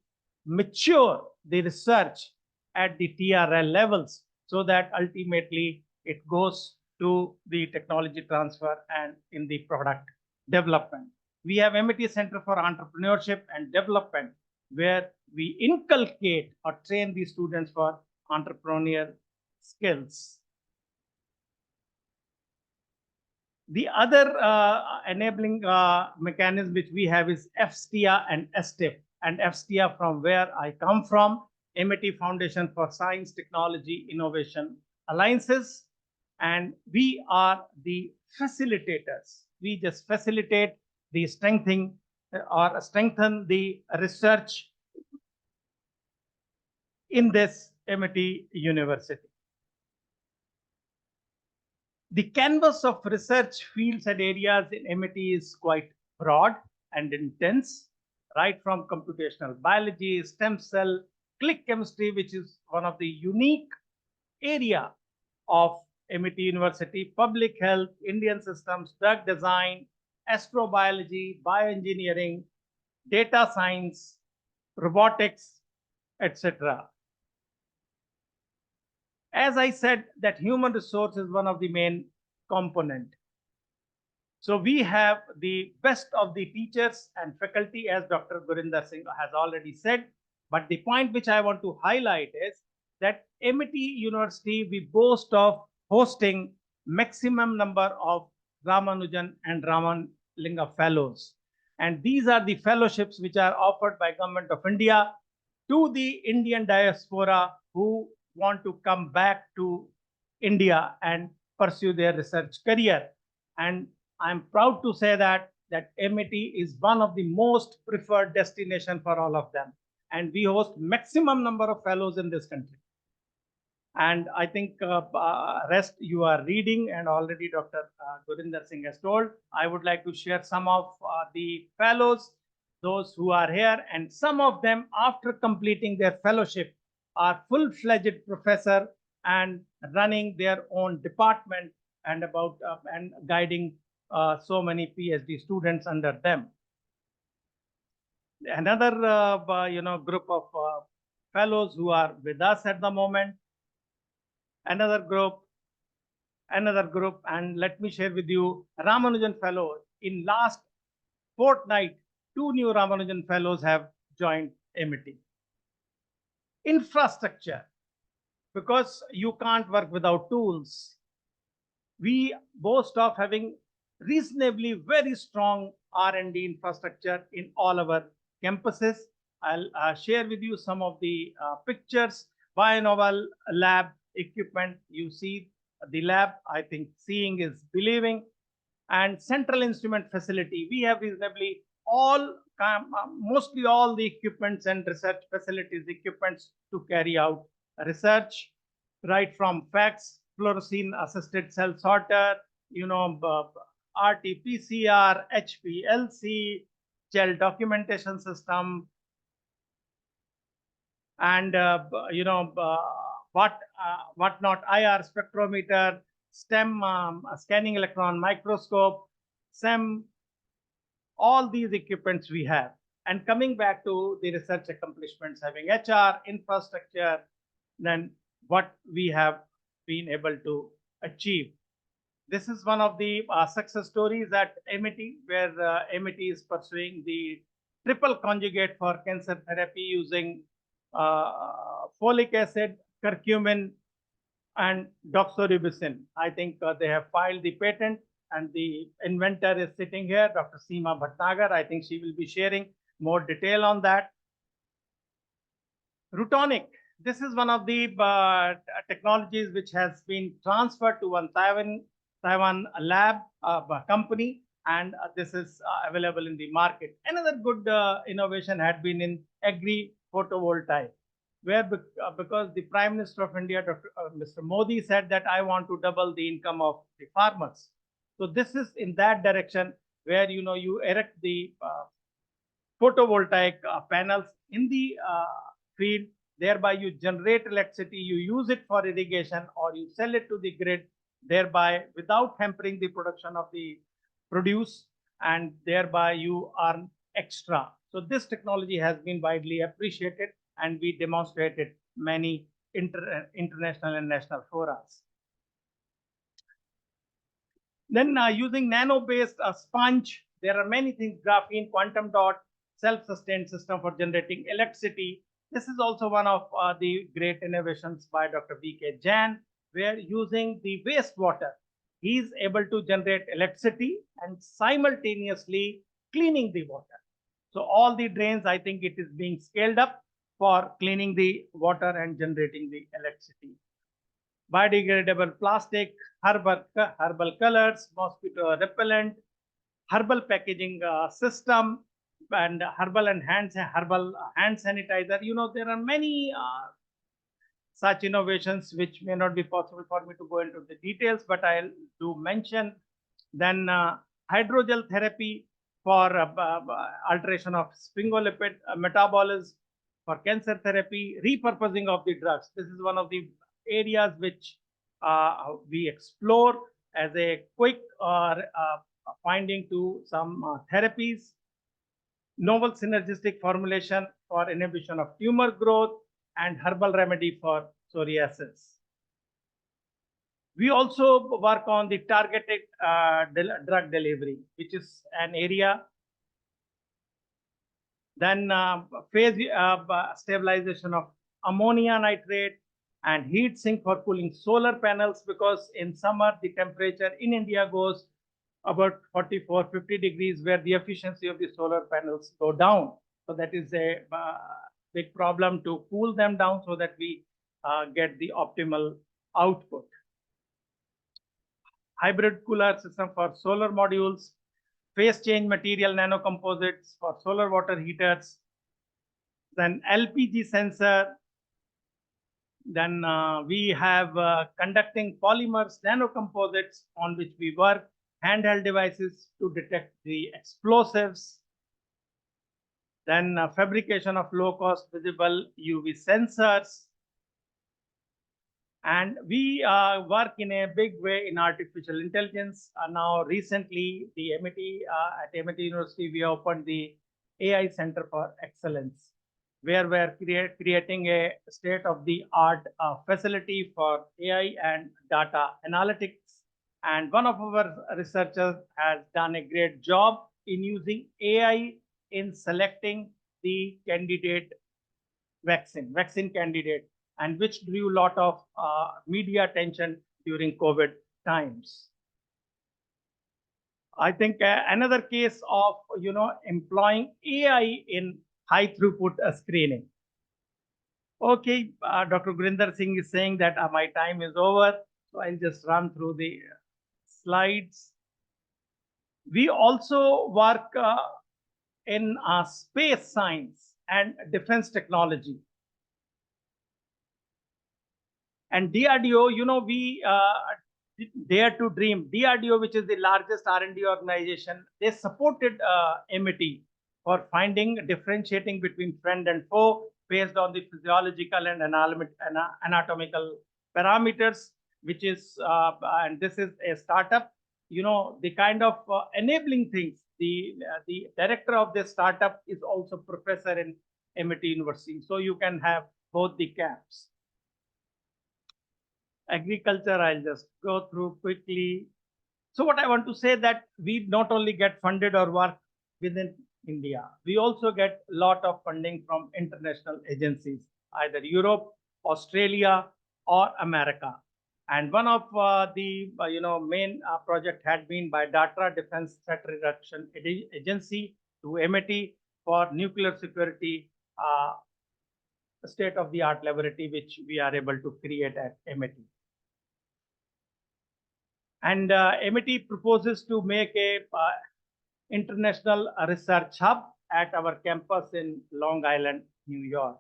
mature the research at the TRL levels so that ultimately it goes to the technology transfer and in the product development. We have MIT Center for Entrepreneurship and Development, where we inculcate or train the students for entrepreneurial skills. The other enabling mechanism which we have is FSTIA and STIP. And FSTIA, from where I come from, MIT Foundation for Science, Technology, Innovation Alliances. And we are the facilitators. We just facilitate the strengthen the research in this MIT University. The canvas of research fields and areas in MIT is quite broad and intense, right from computational biology, stem cell, click chemistry, which is one of the unique area of MIT University, public health, Indian systems, drug design, astrobiology, bioengineering, data science, robotics, etc. As I said, that human resource is one of the main component. So we have the best of the teachers and faculty, as Dr. Gurinder Singh has already said. But the point which I want to highlight is that MIT University, we boast of hosting maximum number of Ramanujan and Ramanlinga fellows. And these are the fellowships which are offered by Government of India to the Indian diaspora who want to come back to India and pursue their research career. And I'm proud to say that MIT is one of the most preferred destination for all of them. And we host maximum number of fellows in this country. And I think rest you are reading, and already Dr. Gurinder Singh has told. I would like to share some of the fellows, those who are here, and some of them after completing their fellowship are full-fledged professor and running their own department and and guiding so many PhD students under them. Another group of fellows who are with us at the moment. Another group, and let me share with you Ramanujan fellow. In last fortnight, 2 new Ramanujan fellows have joined MIT. Infrastructure, because you can't work without tools. We boast of having reasonably very strong R&D infrastructure in all our campuses. I'll share with you some of the pictures. Bionovel lab equipment, you see the lab. I think seeing is believing. and central instrument facility. We have reasonably mostly all the equipments and research facilities, equipments to carry out research, right from fax, fluorescein assisted cell sorter, RT-PCR, HPLC, gel documentation system, and whatnot, IR spectrometer, STEM scanning electron microscope, SEM, all these equipments we have. And coming back to the research accomplishments, having HR, infrastructure, then what we have been able to achieve. This is one of the success stories at MIT, where MIT is pursuing the triple conjugate for cancer therapy using folic acid, curcumin, and doxorubicin. I think they have filed the patent, and the inventor is sitting here, Dr. Seema Bhatnagar. I think she will be sharing more detail on that. Rutonic. This is one of the technologies which has been transferred to one Taiwan lab company, and this is available in the market. Another good innovation had been in agri photovoltaic, where because the Prime Minister of India, Mr. Modi, said that I want to double the income of the farmers. So this is in that direction, where you erect the photovoltaic panels in the field, thereby you generate electricity, you use it for irrigation, or you sell it to the grid, thereby without hampering the production of the produce, and thereby you earn extra. So this technology has been widely appreciated, and we demonstrated many international and national forums. Then using nano-based sponge, there are many things, graphene, quantum dot, self-sustained system for generating electricity. This is also one of the great innovations by Dr. V.K. Jain, where using the wastewater, he is able to generate electricity and simultaneously cleaning the water. So all the drains, I think it is being scaled up for cleaning the water and generating the electricity. Biodegradable plastic, herbal colors, mosquito repellent, herbal packaging system, and herbal hand sanitizer. There are many such innovations which may not be possible for me to go into the details, but I'll do mention. Then hydrogel therapy for alteration of sphingolipid metabolism, for cancer therapy, repurposing of the drugs. This is one of the areas which we explore as a quick finding to some therapies. Novel synergistic formulation for inhibition of tumor growth, and herbal remedy for psoriasis. We also work on the targeted drug delivery, which is an area. Then phase stabilization of ammonia nitrate, and heat sink for cooling solar panels, because in summer the temperature in India goes about 44-50 degrees, where the efficiency of the solar panels go down. So that is a big problem to cool them down so that we get the optimal output. Hybrid cooler system for solar modules, phase change material nanocomposites for solar water heaters, then LPG sensor. Then we have conducting polymers nanocomposites on which we work, handheld devices to detect the explosives. Then fabrication of low-cost visible UV sensors. And we work in a big way in artificial intelligence. Now, recently, at MIT University, we opened the AI Center for Excellence, where we're creating a state-of-the-art facility for AI and data analytics. And one of our researchers has done a great job in using AI in selecting the vaccine candidate, and which drew a lot of media attention during COVID times. I think another case of employing AI in high throughput screening. Okay, Dr. Gurinder Singh is saying that my time is over, so I'll just run through the slides. We also work in space science and defense technology. And DRDO, we dare to dream. DRDO, which is the largest R&D organization, they supported MET for finding, differentiating between friend and foe based on the physiological and anatomical parameters, which is, and this is a startup, the kind of enabling things. The director of this startup is also professor in MET University. So you can have both the caps. Agriculture, I'll just go through quickly. So what I want to say that we not only get funded or work within India, we also get a lot of funding from international agencies, either Europe, Australia, or America. And one of the main project had been by DARPA, Defense Threat Reduction Agency, to MET for nuclear security state-of-the-art laboratory, which we are able to create at MET. And MET proposes to make a international research hub at our campus in Long Island, New York.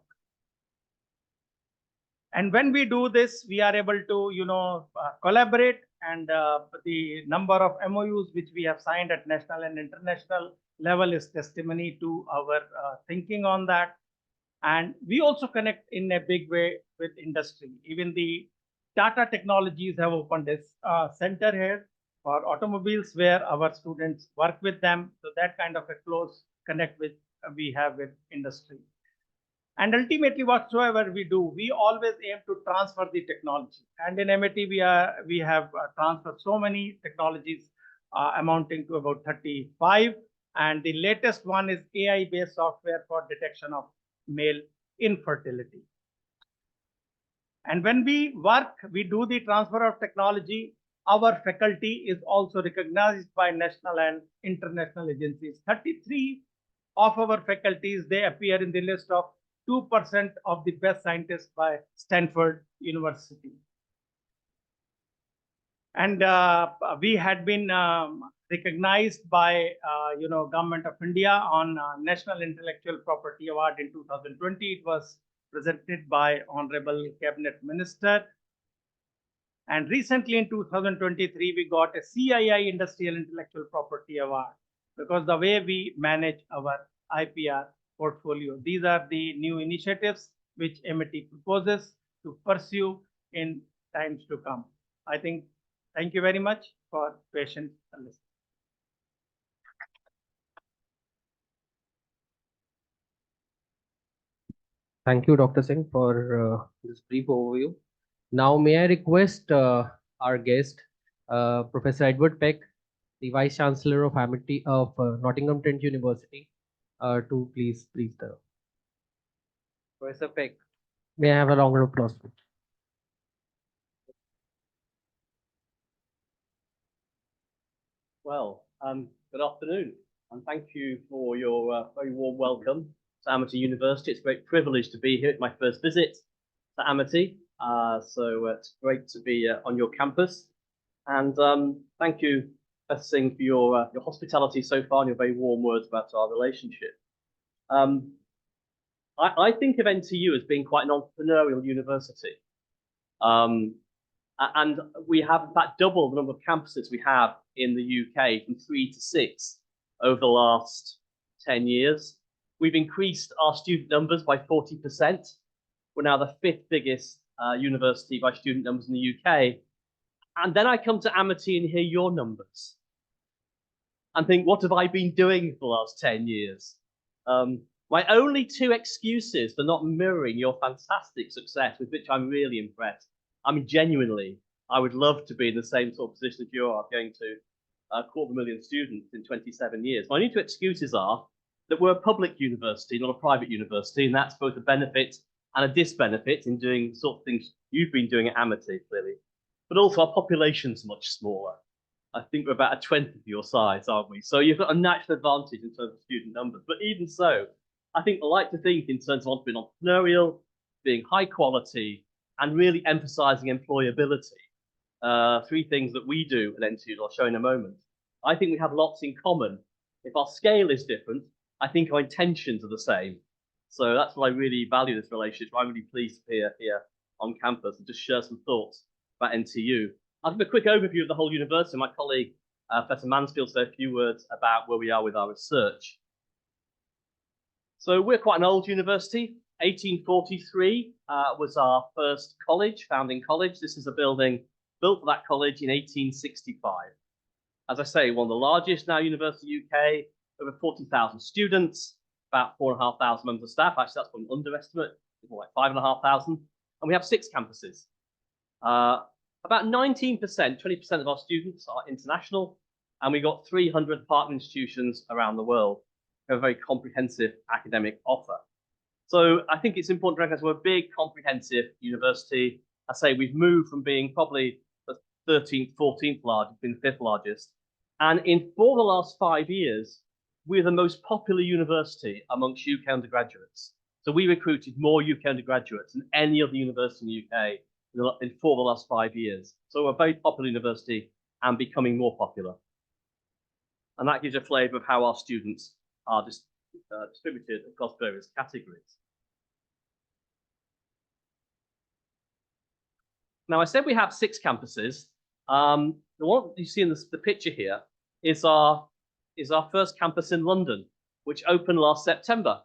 And when we do this, we are able to, collaborate, and the number of MOUs which we have signed at national and international level is testimony to our thinking on that. And we also connect in a big way with industry. Even the Tata Technologies have opened this center here for automobiles where our students work with them. So that kind of a close connect with we have with industry. And ultimately, whatsoever we do, we always aim to transfer the technology. And in MET, we have transferred so many technologies amounting to about 35. And the latest one is AI-based software for detection of male infertility. And when we work, we do the transfer of technology. Our faculty is also recognized by national and international agencies. 33 of our faculties, they appear in the list of 2% of the best scientists by Stanford University. And we had been recognized by Government of India on National Intellectual Property Award in 2020. It was presented by Honorable Cabinet Minister. And recently in 2023, we got a CII Industrial Intellectual Property Award because the way we manage our IPR portfolio. These are the new initiatives which MET proposes to pursue in times to come. I think, thank you very much for patient listening. Thank you, Dr. Singh, for this brief overview. Now, may I request our guest, Professor Edward Peck, the Vice Chancellor of Amity of Nottingham Trent University, to please the Professor Peck. May I have a round of applause? Well, good afternoon, and thank you for your very warm welcome to Amity University. It's a great privilege to be here. It's my first visit to Amity, so it's great to be on your campus. And thank you, Professor Singh, for your hospitality so far and your very warm words about our relationship. I think of NTU as being quite an entrepreneurial university. And we have, in fact, double the number of campuses we have in the UK, from 3 to 6 over the last 10 years. We've increased our student numbers by 40%. We're now the 5th biggest university by student numbers in the UK. And then I come to Amity and hear your numbers and think, what have I been doing for the last 10 years? My only 2 excuses for not mirroring your fantastic success, with which I'm really impressed. I mean, genuinely, I would love to be in the same sort of position as you are, going to 250,000 students in 27 years. My only 2 excuses are that we're a public university, not a private university, and that's both a benefit and a disbenefit in doing the sort of things you've been doing at Amity, clearly. But also our population's much smaller. I think we're about a 20th of your size, aren't we? So you've got a natural advantage in terms of student numbers. But even so, I think I like to think in terms of being entrepreneurial, being high quality, and really emphasizing employability. 3 things that we do at NTU, I'll show in a moment. I think we have lots in common. If our scale is different, I think our intentions are the same. So that's why I really value this relationship. I'm really pleased to be here on campus and just share some thoughts about NTU. I'll give a quick overview of the whole university. My colleague, Professor Mansfield, said a few words about where we are with our research. So we're quite an old university. 1843 was our first college, founding college. This is a building built for that college in 1865. As I say, one of the largest now university in the UK, over 40,000 students, about 4,500 members of staff. Actually, that's an underestimate, it's more like 5,500. And we have 6 campuses. About 19%, 20% of our students are international, and we've got 300 partner institutions around the world. We have a very comprehensive academic offer. So I think it's important to recognize we're a big, comprehensive university. I say we've moved from being probably the 13th, 14th largest, being the 5th largest. And for the last 5 years, we're the most popular university amongst UK undergraduates. So we recruited more UK undergraduates than any other university in the UK for the last 5 years. So we're a very popular university and becoming more popular. And that gives you a flavour of how our students are distributed across various categories. Now, I said we have 6 campuses. The one you see in the picture here is our first campus in London, which opened last September.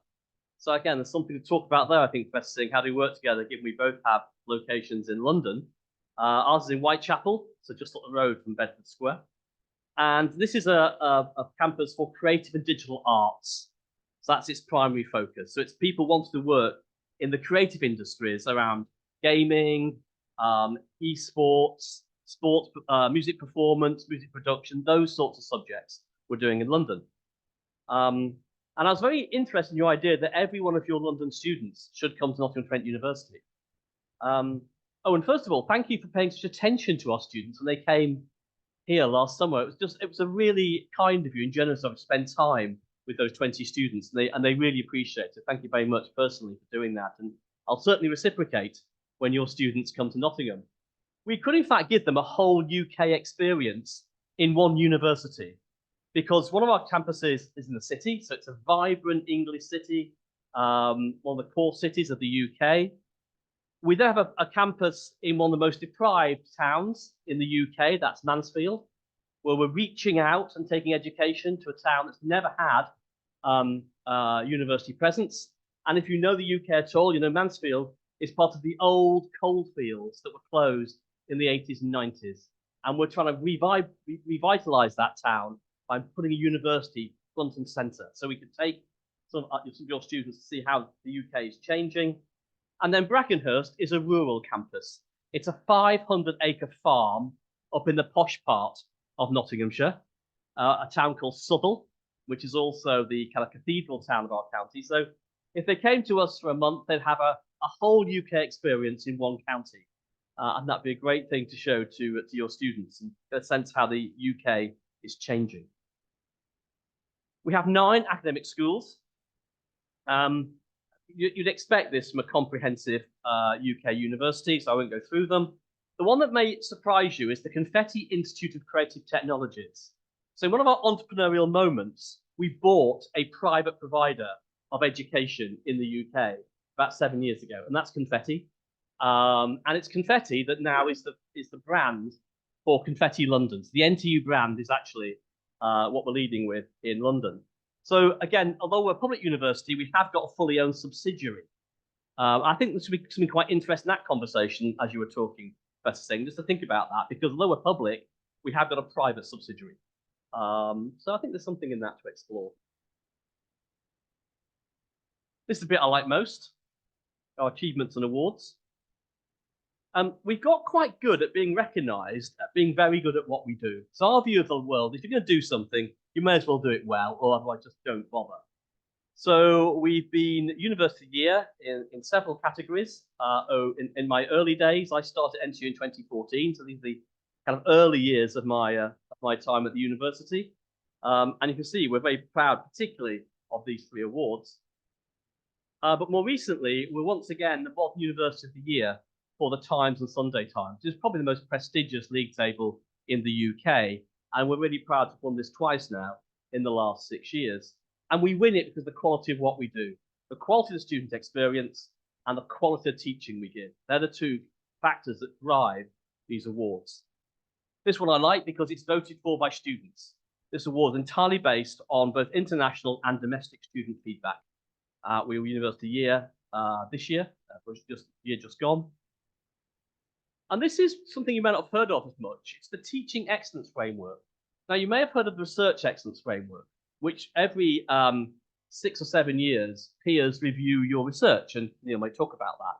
So again, there's something to talk about there, I think, Professor Singh. How do we work together, given we both have locations in London? Ours is in Whitechapel, so just up the road from Bedford Square. And this is a campus for creative and digital arts. So that's its primary focus. So it's people wanting to work in the creative industries around gaming, esports, sports, music performance, music production, those sorts of subjects we're doing in London. And I was very interested in your idea that every one of your London students should come to Nottingham Trent University. And first of all, thank you for paying such attention to our students when they came here last summer. It was a really kind of you and generous of you to spend time with those 20 students, and they really appreciate it. Thank you very much personally for doing that. And I'll certainly reciprocate when your students come to Nottingham. We could, in fact, give them a whole UK experience in one university, because one of our campuses is in the city, so it's a vibrant English city, one of the core cities of the UK. We then have a campus in one of the most deprived towns in the UK, that's Mansfield, where we're reaching out and taking education to a town that's never had university presence. And if you know the UK at all, you know Mansfield is part of the old coalfields that were closed in the 80s and 90s. And we're trying to revitalize that town by putting a university front and center. So we could take some of your students to see how the UK is changing. And then Brackenhurst is a rural campus. It's a 500-acre farm up in the posh part of Nottinghamshire, a town called Southall, which is also the kind of cathedral town of our county. So if they came to us for a month, they'd have a whole UK experience in one county. And that'd be a great thing to show to your students and get a sense of how the UK is changing. We have 9 academic schools. You'd expect this from a comprehensive UK university, so I won't go through them. The one that may surprise you is the Confetti Institute of Creative Technologies. So in one of our entrepreneurial moments, we bought a private provider of education in the UK about 7 years ago, and that's Confetti. And it's Confetti that now is the brand for Confetti London. So the NTU brand is actually what we're leading with in London. So again, although we're a public university, we have got a fully owned subsidiary. I think this would be something quite interesting in that conversation as you were talking, Professor Singh, just to think about that, because although we're public, we have got a private subsidiary. So I think there's something in that to explore. This is the bit I like most, our achievements and awards. We've got quite good at being recognised, at being very good at what we do. So our view of the world, if you're going to do something, you may as well do it well, or otherwise just don't bother. So we've been University Year in several categories. In my early days, I started NTU in 2014, so these are the kind of early years of my time at the university. And you can see we're very proud, particularly of these 3 awards. But more recently, we're once again the Modern University of the Year for the Times and Sunday Times. It's probably the most prestigious league table in the UK. And we're really proud to have won this twice now in the last 6 years. And we win it because of the quality of what we do, the quality of the student experience and the quality of teaching we give. They're the two factors that drive these awards. This one I like because it's voted for by students. This award is entirely based on both international and domestic student feedback. We were University Year this year, year just gone. And this is something you may not have heard of as much. It's the Teaching Excellence Framework. Now, you may have heard of the Research Excellence Framework, which every 6 or 7 years, peers review your research, and Neil might talk about that.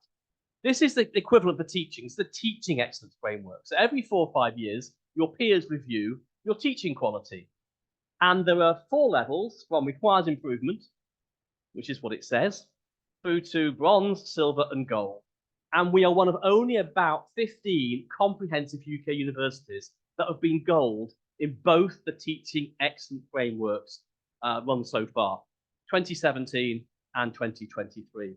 This is the equivalent for teaching. It's the Teaching Excellence Framework. So every 4 or 5 years, your peers review your teaching quality. And there are 4 levels, from requires improvement, which is what it says, through to bronze, silver, and gold. And we are one of only about 15 comprehensive UK universities that have been gold in both the Teaching Excellence Frameworks run so far, 2017 and 2023.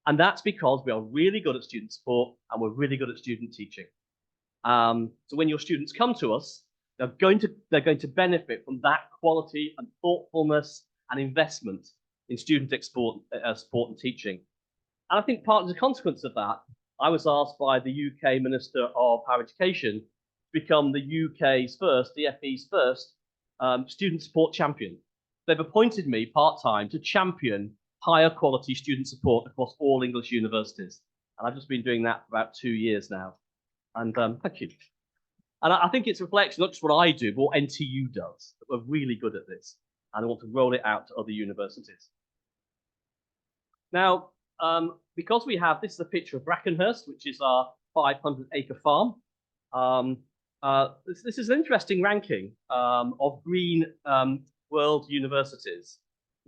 And that's because we are really good at student support and we're really good at student teaching. So when your students come to us, they're going to benefit from that quality and thoughtfulness and investment in student support and teaching. And I think part of the consequence of that, I was asked by the UK Minister of Higher Education to become the UK's first, DFE's first, student support champion. They've appointed me part-time to champion higher quality student support across all English universities. And I've just been doing that for about 2 years now. And thank you. And I think it's a reflection, not just what I do, but what NTU does. We're really good at this. And I want to roll it out to other universities. Now, because we have, this is a picture of Brackenhurst, which is our 500-acre farm. This is an interesting ranking of green world universities.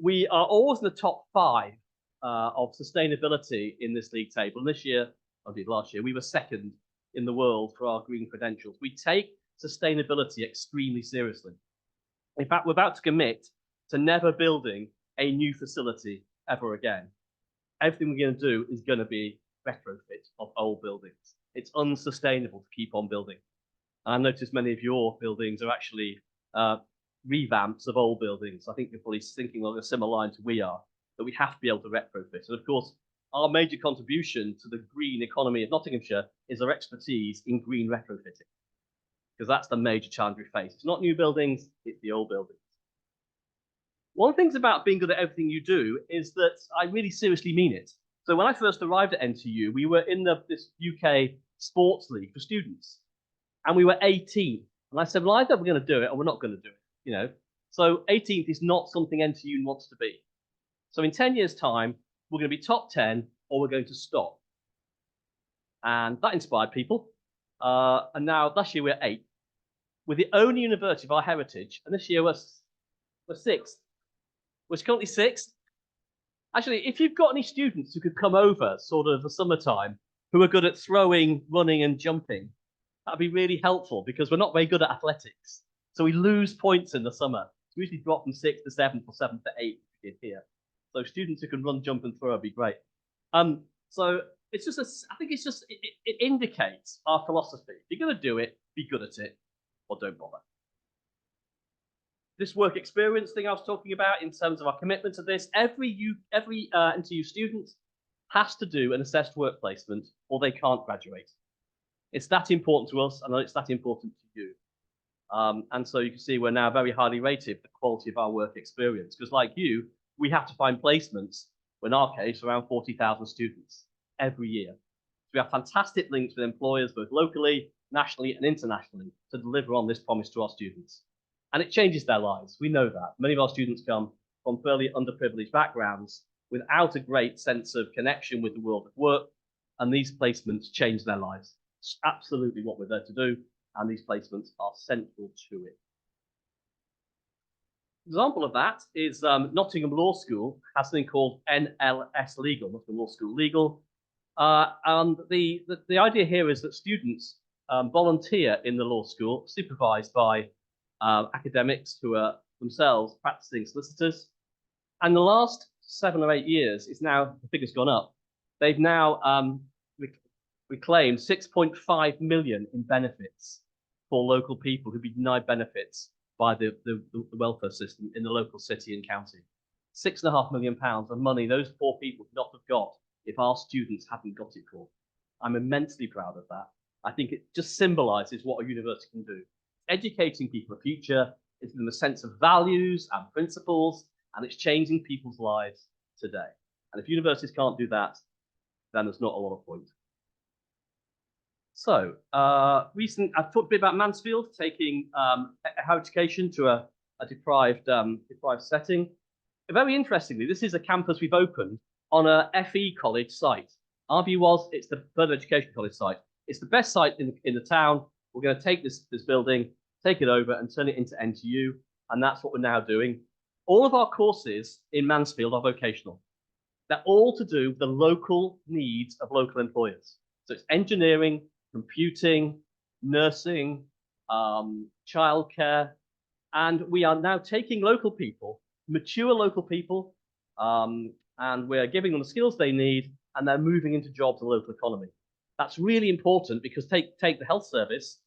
We are always in the top 5 of sustainability in this league table. And this year, last year, we were second in the world for our green credentials. We take sustainability extremely seriously. In fact, we're about to commit to never building a new facility ever again. Everything we're going to do is going to be retrofit of old buildings. It's unsustainable to keep on building. And I've noticed many of your buildings are actually revamps of old buildings. I think you're probably thinking along a similar line to we are, that we have to be able to retrofit. And of course, our major contribution to the green economy of Nottinghamshire is our expertise in green retrofitting, because that's the major challenge we face. It's not new buildings, it's the old buildings. One of the things about being good at everything you do is that I really seriously mean it. So when I first arrived at NTU, we were in this UK sports league for students, and we were 18th. And I said, well, either we're going to do it or we're not going to do it. You know, so 18th is not something NTU wants to be. So in 10 years' time, we're going to be top 10 or we're going to stop. And that inspired people. And now last year we're 8th. We're the only university of our heritage, and this year we're 6th. We're currently 6th. Actually, if you've got any students who could come over sort of the summertime who are good at throwing, running and jumping, that'd be really helpful because we're not very good at athletics. So we lose points in the summer. We usually drop from 6th to 7th or 7th to 8th here. So students who can run, jump and throw would be great. So it's just, I think it's just, it indicates our philosophy. If you're going to do it, be good at it or don't bother. This work experience thing I was talking about in terms of our commitment to this, every NTU student has to do an assessed work placement or they can't graduate. It's that important to us and it's that important to you. And so you can see we're now very highly rated for the quality of our work experience, because like you, we have to find placements, in our case, around 40,000 students every year. So we have fantastic links with employers, both locally, nationally, and internationally, to deliver on this promise to our students. And it changes their lives. We know that. Many of our students come from fairly underprivileged backgrounds without a great sense of connection with the world of work, and these placements change their lives. It's absolutely what we're there to do, and these placements are central to it. Example of that is Nottingham Law School has something called NLS Legal, Nottingham Law School Legal. And the idea here is that students volunteer in the law school, supervised by academics who are themselves practicing solicitors. And the last 7 or 8 years, it's now, the figure's gone up, they've now reclaimed 6.5 million in benefits for local people who've been denied benefits by the welfare system in the local city and county. £6.5 million of money those poor people would not have got if our students hadn't got it for. I'm immensely proud of that. I think it just symbolises what a university can do. Educating people for the future, it's giving them a sense of values and principles, and it's changing people's lives today. And if universities can't do that, then there's not a lot of point. So, I've talked a bit about Mansfield taking higher education to a deprived setting. Very interestingly, this is a campus we've opened on a FE college site. Our view was it's the further education college site. It's the best site in the town. We're going to take this building, take it over and turn it into NTU. And that's what we're now doing. All of our courses in Mansfield are vocational. They're all to do with the local needs of local employers. So it's engineering, computing, nursing, childcare. And we are now taking local people, mature local people, and we're giving them the skills they need, and they're moving into jobs in the local economy. That's really important because take the health service.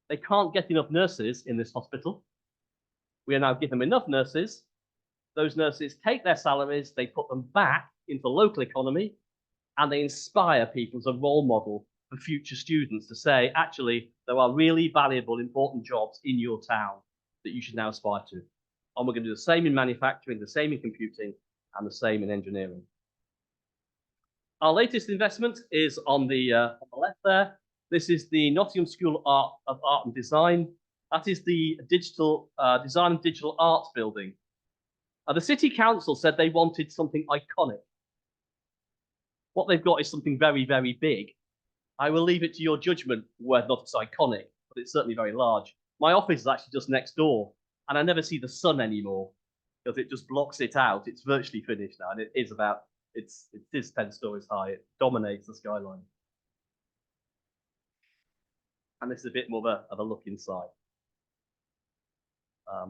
They can't get enough nurses in this hospital. We are now giving them enough nurses. Those nurses take their salaries, they put them back into the local economy, and they inspire people as a role model for future students to say, actually, there are really valuable, important jobs in your town that you should now aspire to. And we're going to do the same in manufacturing, the same in computing, and the same in engineering. Our latest investment is on the left there. This is the Nottingham School of Art and Design. That is the digital design and digital arts building. The City Council said they wanted something iconic. What they've got is something very, very big. I will leave it to your judgment whether or not it's iconic, but it's certainly very large. My office is actually just next door, and I never see the sun anymore because it just blocks it out. It's virtually finished now, and it is 10 stories high. It dominates the skyline. And this is a bit more of a look inside.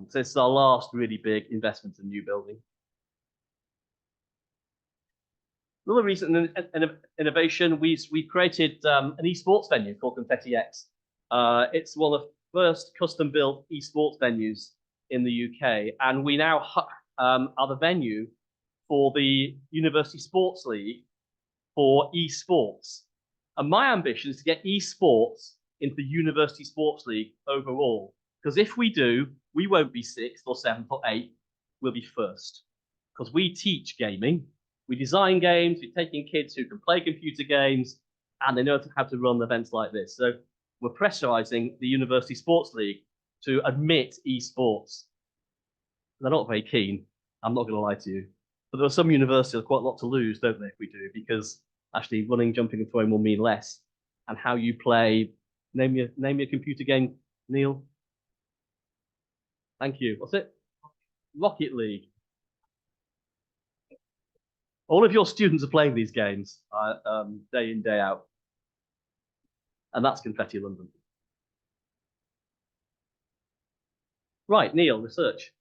So this is our last really big investment in new building. Another recent innovation, we created an esports venue called Confetti X. It's one of the first custom-built esports venues in the UK, and we now are the venue for the University Sports League for esports. And my ambition is to get esports into the University Sports League overall, because if we do, we won't be 6th or 7th or 8th, we'll be first. Because we teach gaming, we design games, we're taking kids who can play computer games, and they know how to run events like this. So we're pressurizing the University Sports League to admit esports. They're not very keen, I'm not going to lie to you. But there are some universities with quite a lot to lose, don't they, if we do, because actually running, jumping, and throwing will mean less. And how you play, name your computer game, Neil. Thank you. What's it? Rocket League. All of your students are playing these games day in, day out. And that's Confetti London. Right, Neil, research.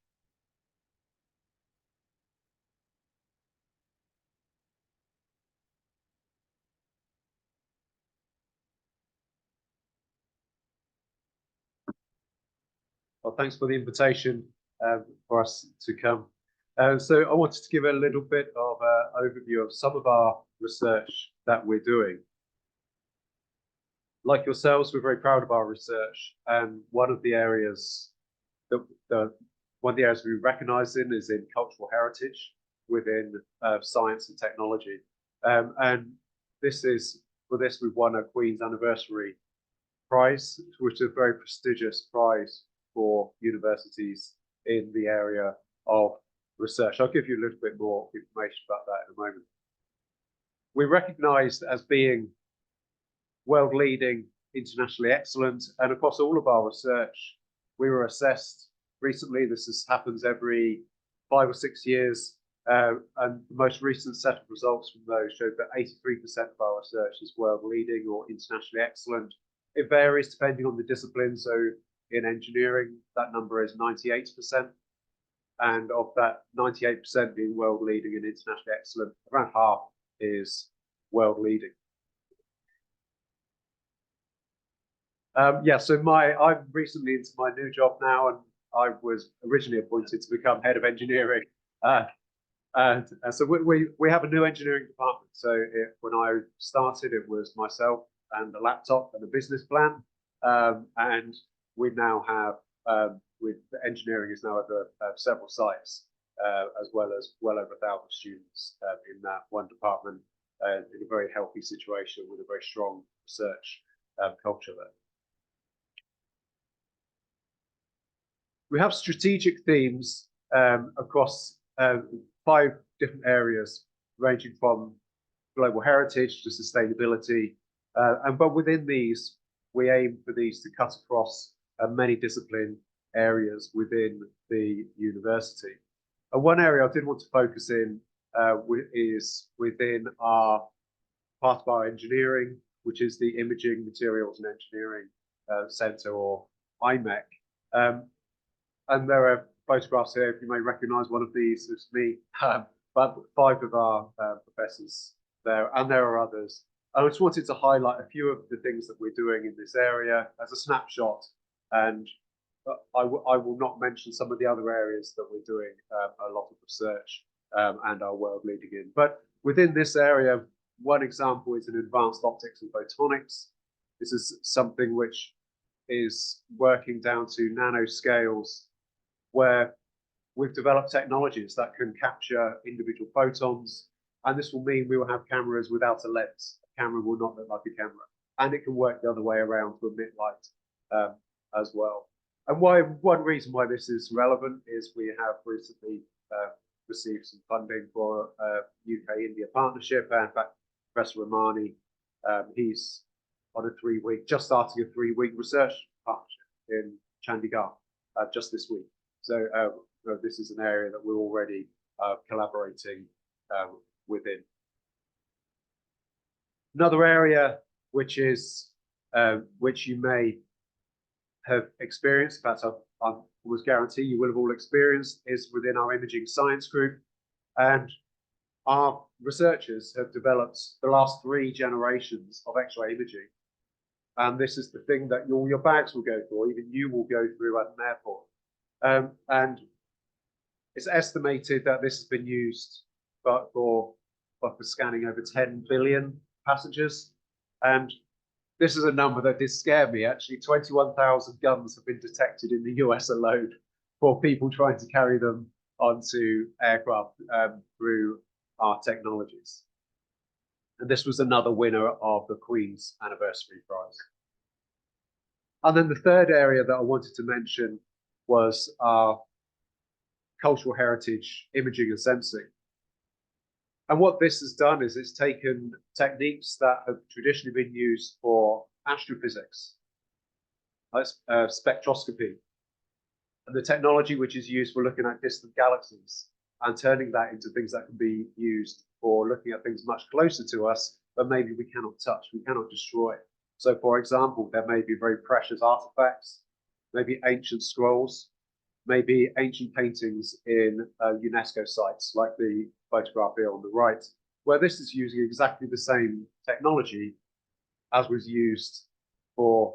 Well, thanks for the invitation for us to come. So I wanted to give a little bit of an overview of some of our research that we're doing. Like yourselves, we're very proud of our research, and one of the areas we recognise in is in cultural heritage within science and technology. And for this we've won a Queen's Anniversary Prize, which is a very prestigious prize for universities in the area of research. I'll give you a little bit more information about that in a moment. We're recognised as being world leading, internationally excellent, and across all of our research, we were assessed recently. This happens every 5 or 6 years, and the most recent set of results from those showed that 83% of our research is world leading or internationally excellent. It varies depending on the discipline. So in engineering, that number is 98%. And of that 98% being world leading and internationally excellent, around half is world leading. Yeah, so I'm recently into my new job now, and I was originally appointed to become head of engineering. So we have a new engineering department. So when I started, it was myself and a laptop and a business plan. And we now have, with engineering is now over several sites, as well as well over 1,000 students in that one department, in a very healthy situation with a very strong research culture there. We have strategic themes across 5 different areas, ranging from global heritage to sustainability. But within these, we aim for these to cut across many discipline areas within the university. One area I did want to focus in is within our part of our engineering, which is the Imaging Materials and Engineering Centre, or IMEC. And there are photographs here. If you may recognise one of these, it's me. But 5 of our professors there, and there are others. I just wanted to highlight a few of the things that we're doing in this area as a snapshot, and I will not mention some of the other areas that we're doing a lot of research and our world leading in. But within this area, one example is in advanced optics and photonics. This is something which is working down to nanoscales, where we've developed technologies that can capture individual photons, and this will mean we will have cameras without a lens. A camera will not look like a camera, and it can work the other way around to emit light as well. And one reason why this is relevant is we have recently received some funding for a UK-India partnership, and in fact, Professor Ramani, he's on a just starting a 3-week research partnership in Chandigarh just this week. So this is an area that we're already collaborating within. Another area which is which you may have experienced, in fact, I almost guarantee you will have all experienced, is within our imaging science group. And our researchers have developed the last 3 generations of X-ray imaging. And this is the thing that your bags will go through, or even you will go through at an airport. And it's estimated that this has been used for scanning over 10 billion passengers. And this is a number that did scare me, actually. 21,000 guns have been detected in the US alone for people trying to carry them onto aircraft through our technologies. And this was another winner of the Queen's Anniversary Prize. And then the third area that I wanted to mention was our cultural heritage imaging and sensing. And what this has done is it's taken techniques that have traditionally been used for astrophysics, like spectroscopy, and the technology which is used for looking at distant galaxies, and turning that into things that can be used for looking at things much closer to us, but maybe we cannot touch, we cannot destroy. So, for example, there may be very precious artifacts, maybe ancient scrolls, maybe ancient paintings in UNESCO sites, like the photograph here on the right, where this is using exactly the same technology as was used for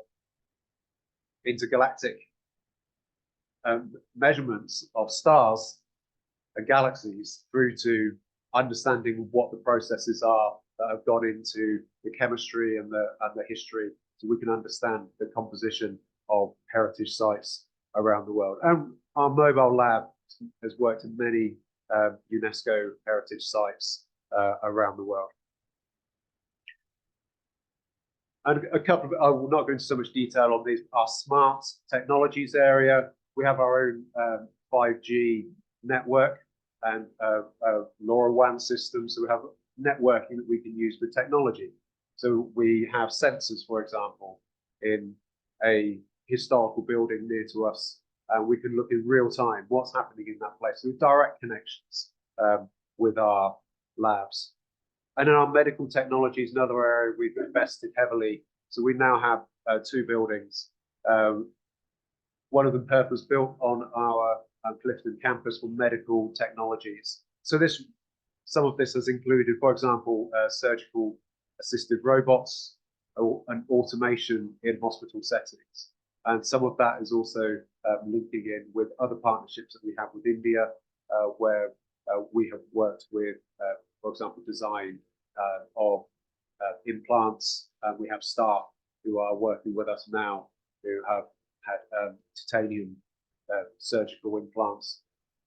intergalactic measurements of stars and galaxies, through to understanding what the processes are that have gone into the chemistry and the history, so we can understand the composition of heritage sites around the world. And our mobile lab has worked in many UNESCO heritage sites around the world. And a couple of, I will not go into so much detail on these. Our smart technologies area, we have our own 5G network and LoRaWAN system. So we have networking that we can use with technology. So we have sensors, for example, in a historical building near to us, and we can look in real time what's happening in that place with direct connections with our labs. And in our medical technologies, another area we've invested heavily. So we now have 2 buildings. One of them purpose-built on our Clifton campus for medical technologies. So some of this has included, for example, surgical assisted robots, an automation in hospital settings. And some of that is also linking in with other partnerships that we have with India, where we have worked with, for example, design of implants. We have staff who are working with us now who have had titanium surgical implants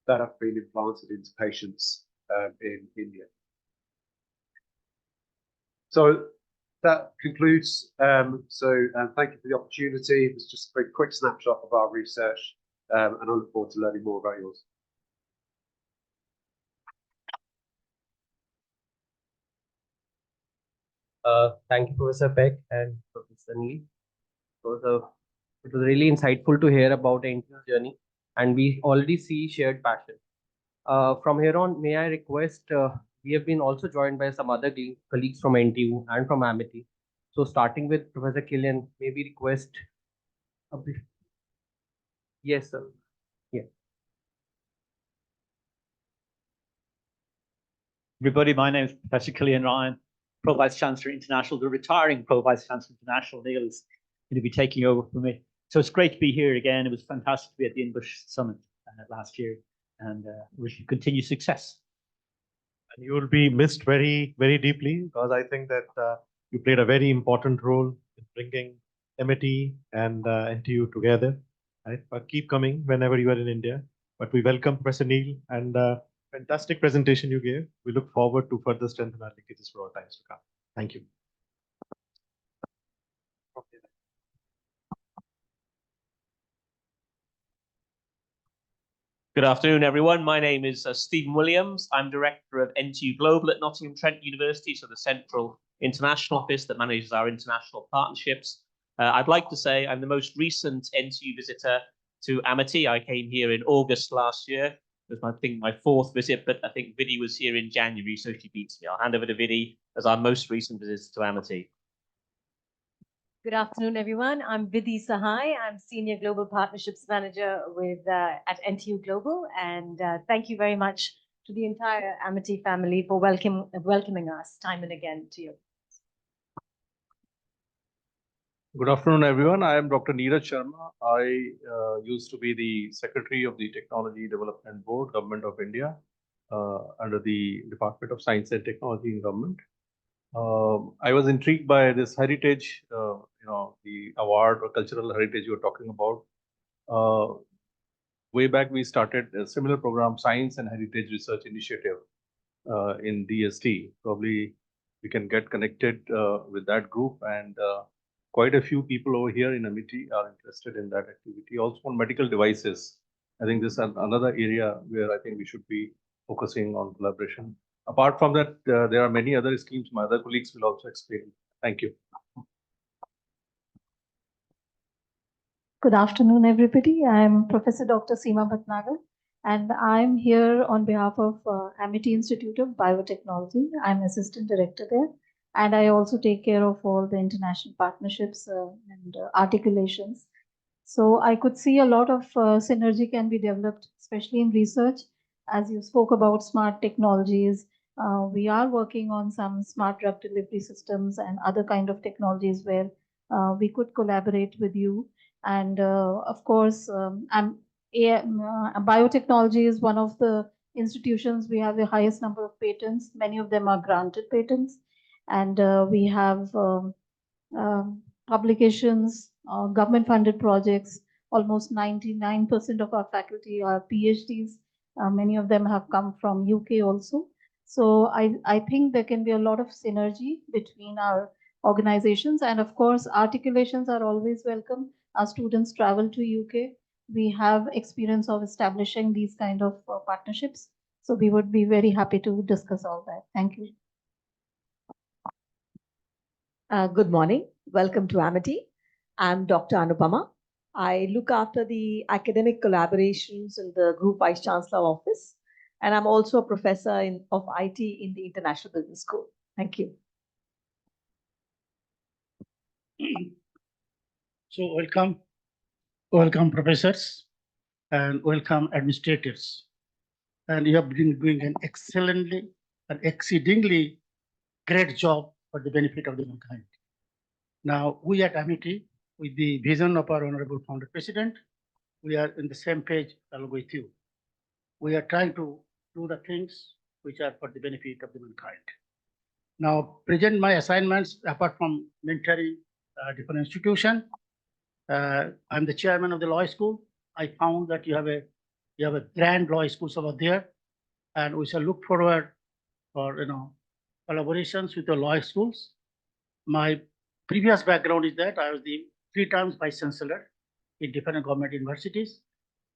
that have been implanted into patients in India. So that concludes. Thank you for the opportunity. It was just a very quick snapshot of our research, and I look forward to learning more about yours. Thank you, Professor Peck and Professor Neil. It was really insightful to hear about NTU's journey, and we already see shared passion. From here on, may I request, we have been also joined by some other colleagues from NTU and from Amity. So starting with Professor Killian, maybe request a bit. Yes, sir. Yeah. Everybody, my name is Professor Killian Ryan, Pro Vice Chancellor International. The retiring Pro Vice Chancellor International, Neil, is going to be taking over for me. So it's great to be here again. It was fantastic to be at the INBUSH Summit last year, and wish you continued success. And you will be missed very, very deeply, because I think that you played a very important role in bringing Amity and NTU together. Right? But keep coming whenever you are in India. But we welcome Professor Neil, and fantastic presentation you gave. We look forward to further strengthen our linkages for all times to come. Thank you. Good afternoon, everyone. My name is Stephen Williams. I'm Director of NTU Global at Nottingham Trent University, so the central international office that manages our international partnerships. I'd like to say I'm the most recent NTU visitor to Amity. I came here in August last year. It was, I think, my fourth visit, but I think Vidhi was here in January, so she beats me. I'll hand over to Vidhi as our most recent visitor to Amity. Good afternoon, everyone. I'm Vidhi Sahai. I'm Senior Global Partnerships Manager at NTU Global. And thank you very much to the entire Amity family for welcoming us time and again to you. Good afternoon, everyone. I am Dr. Neeraj Sharma. I used to be the Secretary of the Technology Development Board, Government of India, under the Department of Science and Technology in Government. I was intrigued by this heritage, the award or cultural heritage you were talking about. Way back, we started a similar program, Science and Heritage Research Initiative in DST. Probably we can get connected with that group, and quite a few people over here in Amity are interested in that activity. Also on medical devices. I think this is another area where I think we should be focusing on collaboration. Apart from that, there are many other schemes. My other colleagues will also explain. Thank you. Good afternoon, everybody. I'm Professor Dr. Seema Bhatnagar, and I'm here on behalf of Amity Institute of Biotechnology. I'm Assistant Director there, and I also take care of all the international partnerships and articulations. So I could see a lot of synergy can be developed, especially in research. As you spoke about smart technologies, we are working on some smart drug delivery systems and other kind of technologies where we could collaborate with you. And of course, biotechnology is one of the institutions we have the highest number of patents. Many of them are granted patents, and we have publications, government-funded projects. Almost 99% of our faculty are PhDs. Many of them have come from UK also. So I think there can be a lot of synergy between our organizations, and of course, articulations are always welcome. Our students travel to UK. We have experience of establishing these kind of partnerships. So we would be very happy to discuss all that. Thank you. Good morning. Welcome to Amity. I'm Dr. Anupama. I look after the academic collaborations in the Group Vice Chancellor Office, and I'm also a professor of IT in the International Business School. Thank you. So welcome professors, and welcome administrators. And you have been doing an excellently and exceedingly great job for the benefit of the mankind. Now, we at Amity, with the vision of our Honorable Founder President, we are in the same page along with you. We are trying to do the things which are for the benefit of the mankind. Now, present my assignments, apart from mentoring different institution, I'm the chairman of the law school. I found that you have a grand law schools over there, and we shall look forward for collaborations with the law schools. My previous background is that I was the 3 times vice chancellor in different government universities.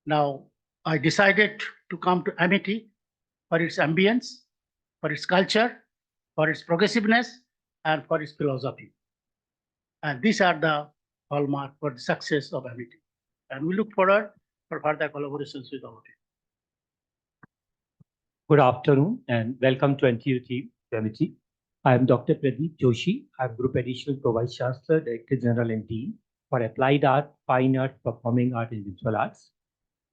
Now I decided to come to Amity for its ambience, for its culture, for its progressiveness, and for its philosophy. And these are the hallmark for the success of Amity. And we look forward for further collaborations with all of you. Good afternoon and welcome to NTU team, Amity. I am Dr. Pradeep Joshi. I am Group Additional Pro Vice Chancellor, Director General and Dean for Applied Art, Fine Art, Performing Art, and Visual Arts.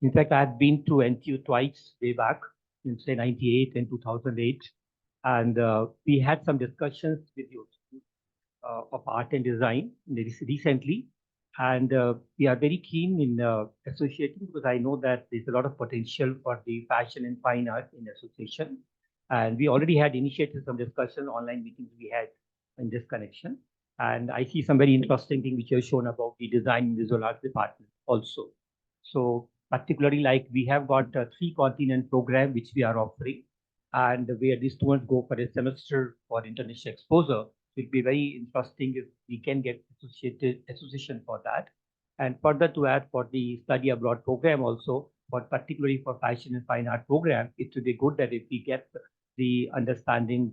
In fact, I have been to NTU twice way back in say 98 and 2008. And we had some discussions with you of art and design recently. And we are very keen in associating because I know that there's a lot of potential for the fashion and fine art in association. And we already had initiated some discussion, online meetings we had in this connection. And I see some very interesting things which you have shown about the design and visual arts department also. So particularly like we have got a 3-continent program which we are offering, and where the students go for a semester for international exposure. It will be very interesting if we can get association for that. And further to add for the study abroad program also, but particularly for fashion and fine art program, it would be good that if we get the understanding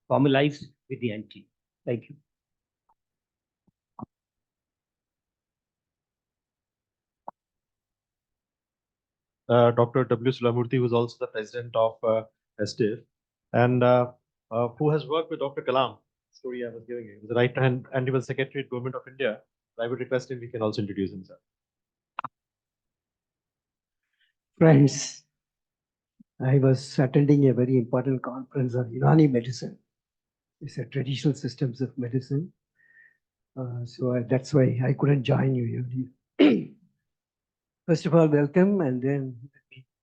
formalized with the NT. Thank you. Dr. W. Sulamurthy, who is also the president of STIF, and who has worked with Dr. Kalam. Story I was giving you. He was the right hand, and he was Secretary at Government of India. I would request him, he can also introduce himself. Friends, I was attending a very important conference on Unani medicine. It's a traditional systems of medicine. That's why I couldn't join you here. First of all, welcome, and then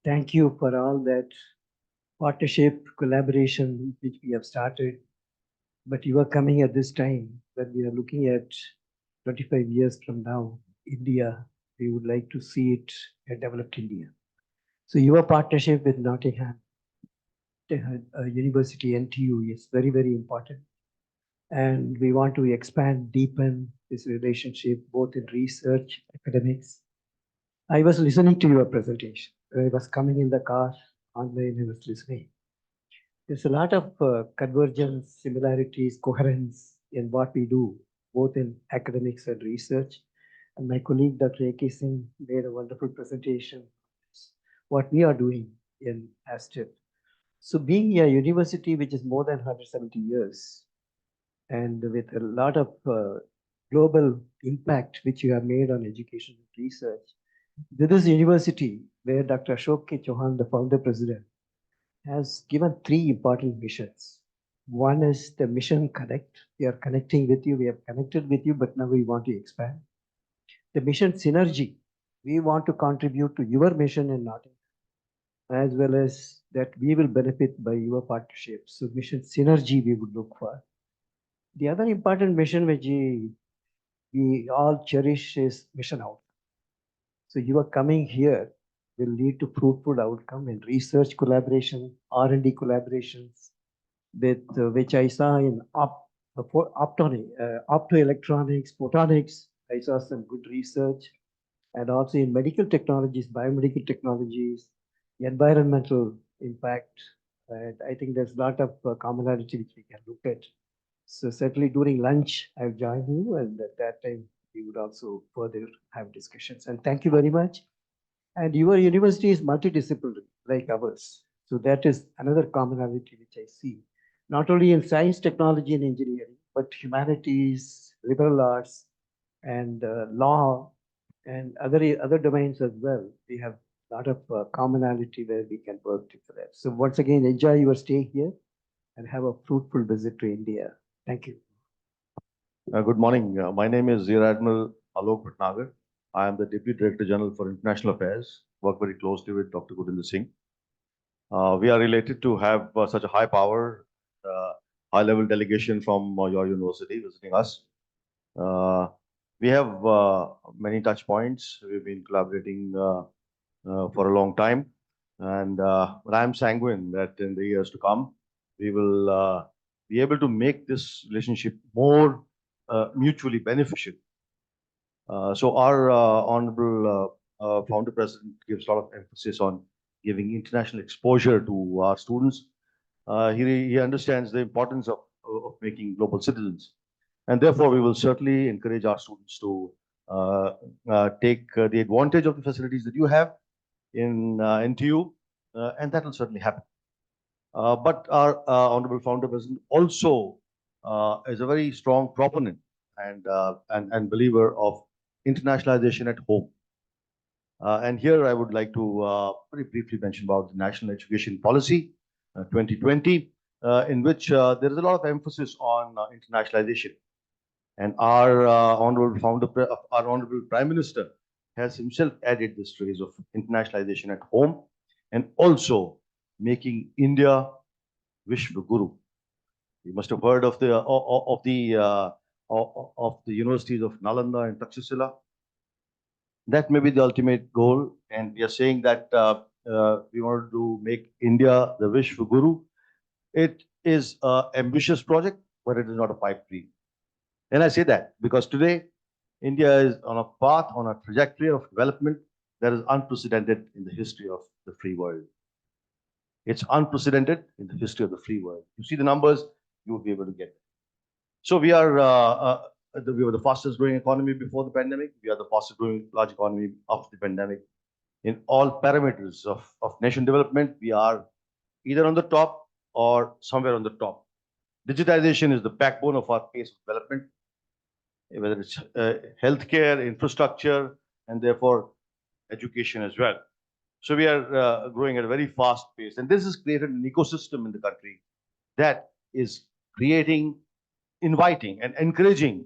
thank you for all that partnership, collaboration which we have started. But you are coming at this time when we are looking at 25 years from now, India, we would like to see it a developed India. So your partnership with Nottingham University, NTU, is very, very important. And we want to expand, deepen this relationship, both in research, academics. I was listening to your presentation. I was coming in the car online, I was listening. There's a lot of convergence, similarities, coherence in what we do, both in academics and research. And my colleague, Dr. A.K. Singh, made a wonderful presentation, what we are doing in ASTIP. So being a university which is more than 170 years, and with a lot of global impact which you have made on education and research, this is a university where Dr. Ashok K. Chauhan, the founder president, has given 3 important missions. One is the mission connect. We are connecting with you. We have connected with you, but now we want to expand. The mission synergy. We want to contribute to your mission in Nottingham, as well as that we will benefit by your partnership. So mission synergy we would look for. The other important mission which we all cherish is mission outcome. So you are coming here will lead to fruitful outcome in research collaboration, R&D collaborations, with which I saw in optoelectronics, photonics. I saw some good research, and also in medical technologies, biomedical technologies, environmental impact. And I think there's a lot of commonality which we can look at. So certainly during lunch, I'll join you, and at that time, we would also further have discussions. And thank you very much. And your university is multidisciplinary, like ours. So that is another commonality which I see, not only in science, technology, and engineering, but humanities, liberal arts, and law, and other domains as well. We have a lot of commonality where we can work together. So once again, enjoy your stay here and have a fruitful visit to India. Thank you. Good morning. My name is Rear Admiral Alok Bhatnagar. I am the Deputy Director General for International Affairs. Work very closely with Dr. Gurinder Singh. We are related to have such a high power, high-level delegation from your university visiting us. We have many touch points. We've been collaborating for a long time, and but I'm sanguine that in the years to come, we will be able to make this relationship more mutually beneficial. So our honorable founder president gives a lot of emphasis on giving international exposure to our students. He understands the importance of making global citizens. And therefore, we will certainly encourage our students to take the advantage of the facilities that you have in NTU, and that will certainly happen. But our honorable founder president also is a very strong proponent and believer of internationalization at home. And here I would like to very briefly mention about the National Education Policy 2020, in which there is a lot of emphasis on internationalization. And our our honorable Prime Minister has himself added this phrase of internationalization at home and also making India Vishwa Guru. You must have heard of the universities of Nalanda and Takshashila. That may be the ultimate goal, and we are saying that we want to make India the Vishwa Guru. It is an ambitious project, but it is not a pipe dream. And I say that because today India is on a path, on a trajectory of development that is unprecedented in the history of the free world. It's unprecedented in the history of the free world. You see the numbers, you will be able to get it. So we are the fastest growing economy before the pandemic. We are the fastest growing large economy after the pandemic. In all parameters of nation development, we are either on the top or somewhere on the top. Digitization is the backbone of our pace of development, whether it's healthcare, infrastructure, and therefore education as well. So we are growing at a very fast pace. And this has created an ecosystem in the country that is creating, inviting, and encouraging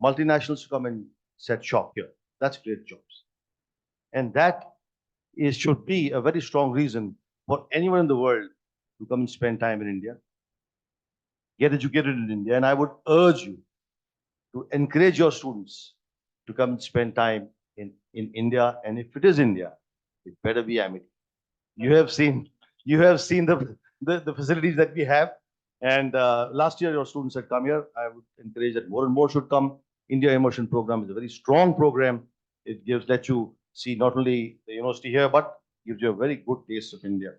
multinationals to come and set shop here. That's great jobs. And that should be a very strong reason for anyone in the world to come and spend time in India, get educated in India. And I would urge you to encourage your students to come and spend time in India. And if it is India, it better be Amity. You have seen the facilities that we have. And last year, your students had come here. I would encourage that more and more should come. India Immersion Program is a very strong program. It lets you see not only the university here, but gives you a very good taste of India.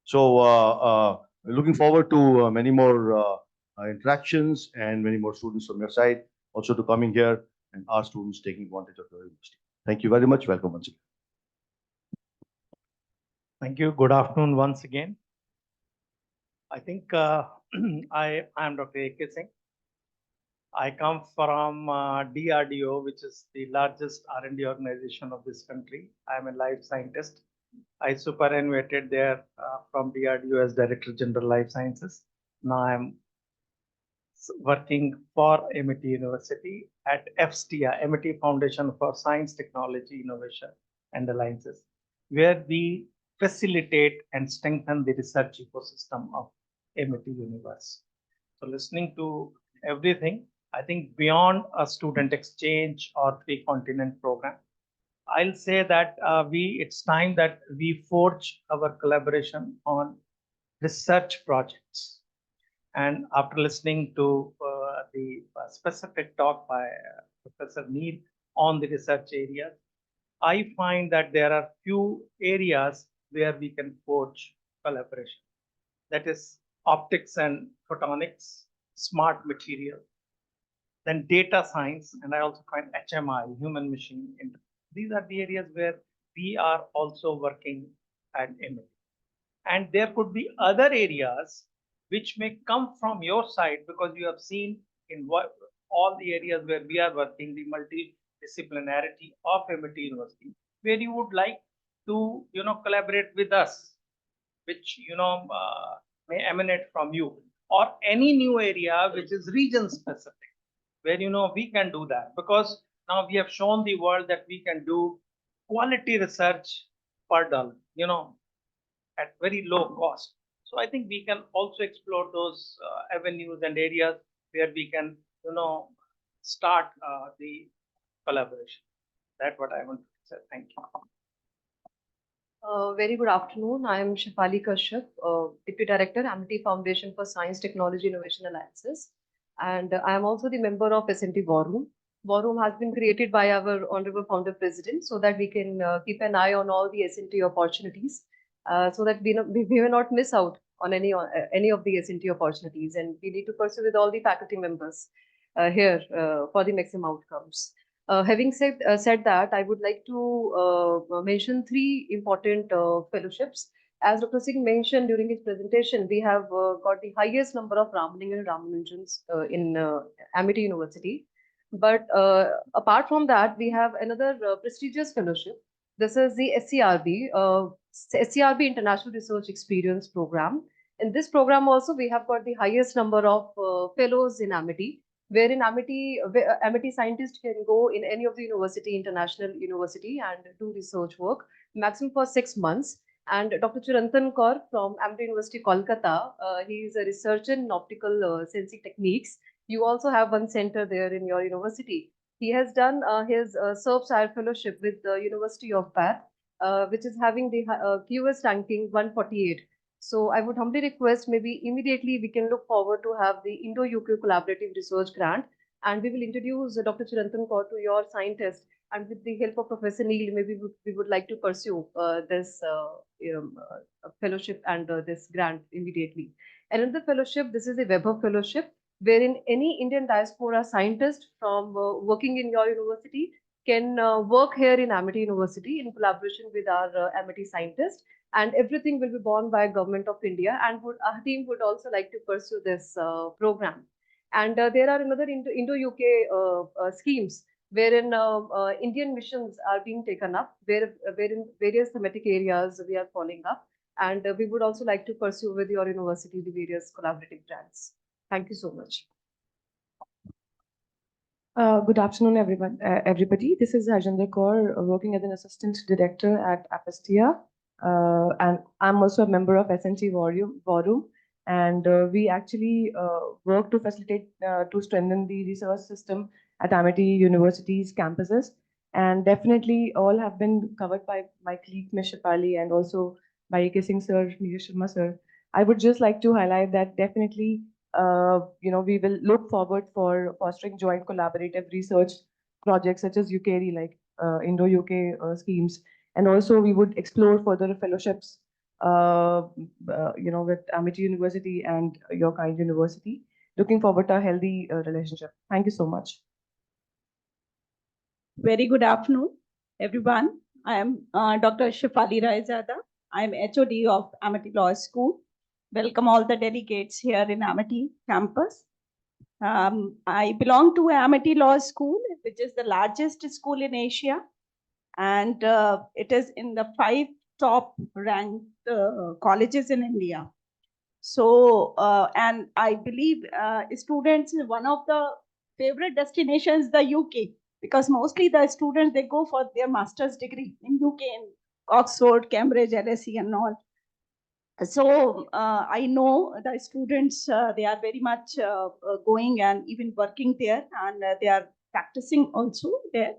So looking forward to many more interactions and many more students from your side also to coming here and our students taking advantage of your university. Thank you very much. Welcome once again. Thank you. Good afternoon once again. I think I am Dr. A.K. Singh. I come from DRDO, which is the largest R&D organization of this country. I am a life scientist. I superannuated there from DRDO as Director General Life Sciences. Now I'm working for Amity University at FSTI, Amity Foundation for Science, Technology, Innovation and Alliances, where we facilitate and strengthen the research ecosystem of Amity University. So listening to everything, I think beyond a student exchange or three-continent program, I'll say that it's time that we forge our collaboration on research projects. And after listening to the specific talk by Professor Neil on the research areas, I find that there are few areas where we can forge collaboration. That is optics and photonics, smart material, then data science, and I also find HMI, human machine interface. These are the areas where we are also working at Amity. And there could be other areas which may come from your side because you have seen in all the areas where we are working, the multidisciplinarity of Amity University, where you would like to, collaborate with us, which, may emanate from you, or any new area which is region specific. where, we can do that, because now we have shown the world that we can do quality research per dollar, at very low cost. So I think we can also explore those avenues and areas where we can, start the collaboration. That's what I want to say. Thank you. Very good afternoon. I am Shefali Kashyap, Deputy Director, Amity Foundation for Science, Technology, Innovation Alliances. And I am also the member of S&T War Room. War Room has been created by our Honorable Founder President so that we can keep an eye on all the S&T opportunities, so that we will not miss out on any of the S&T opportunities. And we need to pursue with all the faculty members here for the maximum outcomes. Having said that, I would like to mention three important fellowships. As Dr. Singh mentioned during his presentation, we have got the highest number of Ramanujan and Ramanujans in Amity University. But apart from that, we have another prestigious fellowship. This is the SCRB International Research Experience Program. In this program also, we have got the highest number of fellows in Amity, wherein Amity scientists can go in any of the international university, and do research work, maximum for 6 months. And Dr. Chirantan Kaur from Amity University, Kolkata, he is a researcher in optical sensing techniques. You also have one center there in your university. He has done his SERP fellowship with the University of Bath, which is having the QS ranking 148. So I would humbly request, maybe immediately we can look forward to have the Indo-UK Collaborative Research Grant, and we will introduce Dr. Chirantan Kaur to your scientist, and with the help of Professor Neil, maybe we would like to pursue this fellowship and this grant immediately. Another fellowship, this is a Weber Fellowship, wherein any Indian diaspora scientist from working in your university can work here in Amity University in collaboration with our Amity scientists, and everything will be borne by Government of India, and our team would also like to pursue this program. And there are another Indo-UK schemes wherein Indian missions are being taken up, wherein various thematic areas we are following up, and we would also like to pursue with your university the various collaborative grants. Thank you so much. Good afternoon, everyone. Everybody. This is Harjinder Kaur, working as an assistant director at Apestia, and I'm also a member of S&T War Room. And we actually work to facilitate to strengthen the research system at Amity University's campuses. And definitely all have been covered by my colleague Ms. Shefali and also by A.K. Singh sir, Neeraj Sharma sir. I would just like to highlight that definitely we will look forward for fostering joint collaborative research projects such as UKRI, like Indo-UK schemes. And also we would explore further fellowships, with Amity University and your kind university. Looking forward to a healthy relationship. Thank you so much. Very good afternoon, everyone. I am Dr. Shefali Raizada. I am HOD of Amity Law School. Welcome all the delegates here in Amity campus. I belong to Amity Law School, which is the largest school in Asia. And it is in the 5 top ranked colleges in India. So, and I believe students, one of the favorite destinations, the UK, because mostly the students, they go for their master's degree in UK, in Oxford, Cambridge, LSE and all. So I know the students, they are very much going and even working there, and they are practicing also there.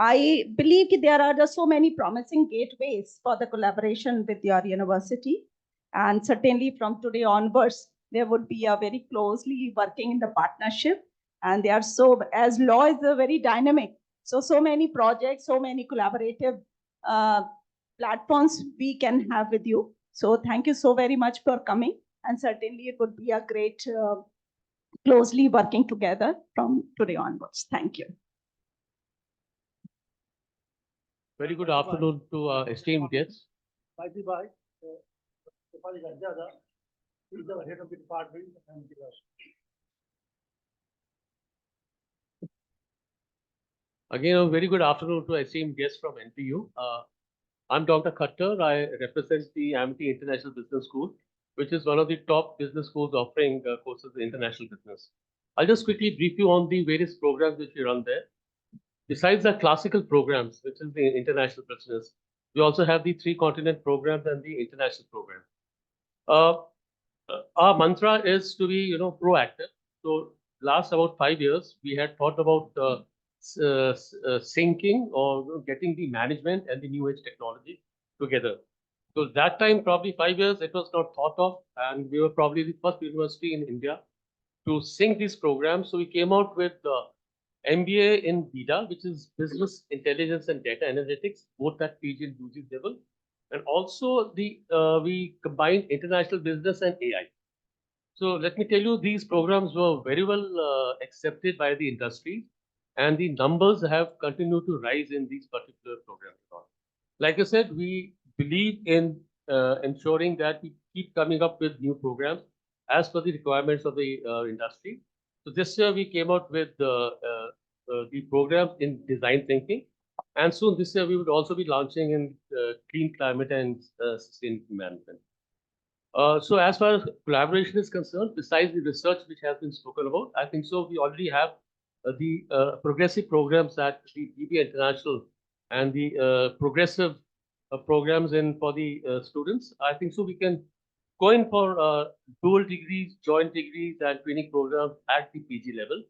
I believe there are just so many promising gateways for the collaboration with your university. And certainly from today onwards, there would be a very closely working in the partnership. And they are so, as law is a very dynamic, so many projects, so many collaborative platforms we can have with you. So thank you so very much for coming. And certainly it would be a great closely working together from today onwards. Thank you. Very good afternoon to esteemed guests. He's the head of the department. Again, a very good afternoon to esteemed guests from NTU. I'm Dr. Khattar. I represent the Amity International Business School, which is one of the top business schools offering courses in international business. I'll just quickly brief you on the various programs which we run there. Besides the classical programs, which is the international business, we also have the 3-continent programs and the international program. Our mantra is to be, proactive. So last about 5 years, we had thought about syncing or getting the management and the new age technology together. So that time, probably 5 years, it was not thought of, and we were probably the first university in India to sync these programs. So we came out with the MBA in BIDA, which is Business Intelligence and Data Analytics, both at PG and UG level. And also we combined international business and AI. So let me tell you, these programs were very well accepted by the industry, and the numbers have continued to rise in these particular programs. Like I said, we believe in ensuring that we keep coming up with new programs as per the requirements of the industry. So this year we came out with the programs in design thinking, and soon this year we would also be launching in clean climate and sustainable management. So as far as collaboration is concerned, besides the research which has been spoken about, I think so we already have the progressive programs at the BB International and the progressive programs for the students. I think so we can go in for dual degrees, joint degrees, and training programs at the PG level.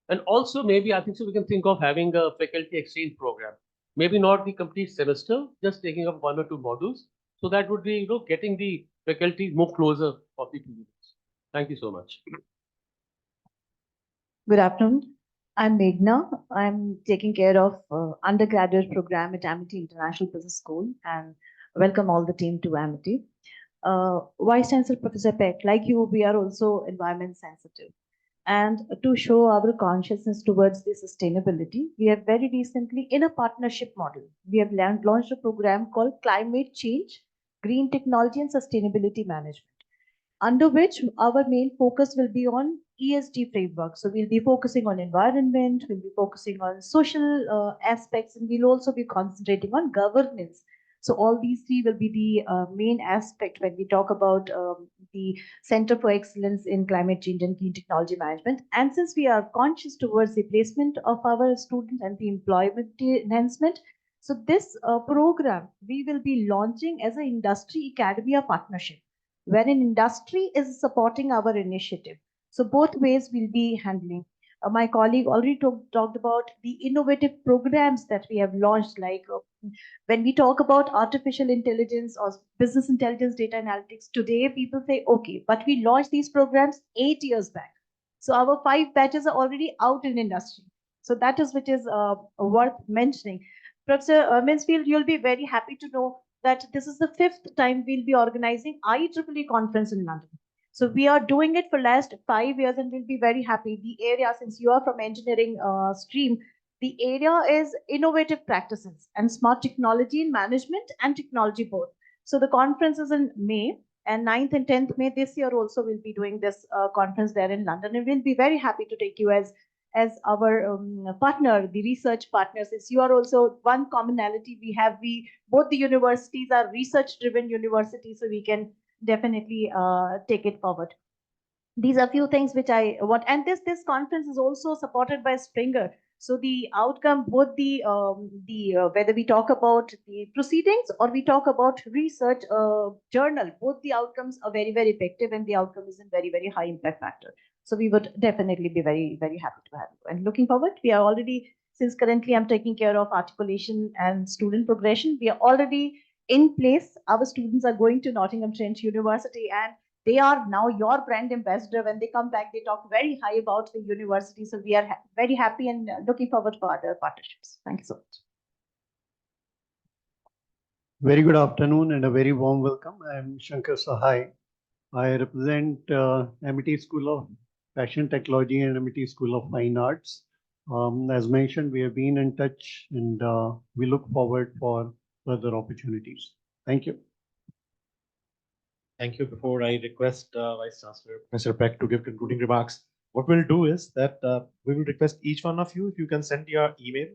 And also maybe I think so we can think of having a faculty exchange program. Maybe not the complete semester, just taking up 1 or 2 modules. So that would be, getting the faculty more closer of the PG. Thank you so much. Good afternoon. I'm Meghna. I'm taking care of undergraduate program at Amity International Business School, and welcome all the team to Amity. Vice Chancellor Professor Peck, like you, we are also environment sensitive. And to show our consciousness towards the sustainability, we have very recently, in a partnership model, we have launched a program called Climate Change, Green Technology and Sustainability Management, under which our main focus will be on ESG framework. So we'll be focusing on environment, we'll be focusing on social aspects, and we'll also be concentrating on governance. So all these 3 will be the main aspect when we talk about the Center for Excellence in Climate Change and Clean Technology Management. And since we are conscious towards the placement of our students and the employment enhancement, so this program we will be launching as an industry academia partnership, wherein industry is supporting our initiative. So both ways we'll be handling. My colleague already talked about the innovative programs that we have launched, like when we talk about artificial intelligence or business intelligence data analytics, today people say, okay, but we launched these programs 8 years back. So our 5 batches are already out in industry. So that is which is worth mentioning. Professor Mansfield, you'll be very happy to know that this is the 5th time we'll be organizing IEEE conference in London. So we are doing it for last 5 years, and we'll be very happy. The area, since you are from engineering stream, the area is innovative practices and smart technology in management and technology both. So the conference is in May, and 9th and 10th May this year also we'll be doing this conference there in London, and we'll be very happy to take you as our partner, the research partners. Since you are also one commonality we have, both the universities are research-driven universities, so we can definitely take it forward. These are few things which I want, and this conference is also supported by Springer. So the outcome, both the whether we talk about the proceedings or we talk about research journal, both the outcomes are very, very effective, and the outcome is in very, very high impact factor. So we would definitely be very, very happy to have you. And looking forward, we are already, since currently I'm taking care of articulation and student progression, we are already in place. Our students are going to Nottingham Trent University, and they are now your brand ambassador. When they come back, they talk very high about the university. So we are very happy and looking forward for other partnerships. Thank you so much. Very good afternoon and a very warm welcome. I am Shankar Sahai. I represent Amity School of Fashion Technology and Amity School of Fine Arts. As mentioned, we have been in touch, and we look forward for further opportunities. Thank you. Thank you. Before I request Vice Chancellor Professor Peck to give concluding remarks, what we'll do is that we will request each one of you if you can send your email,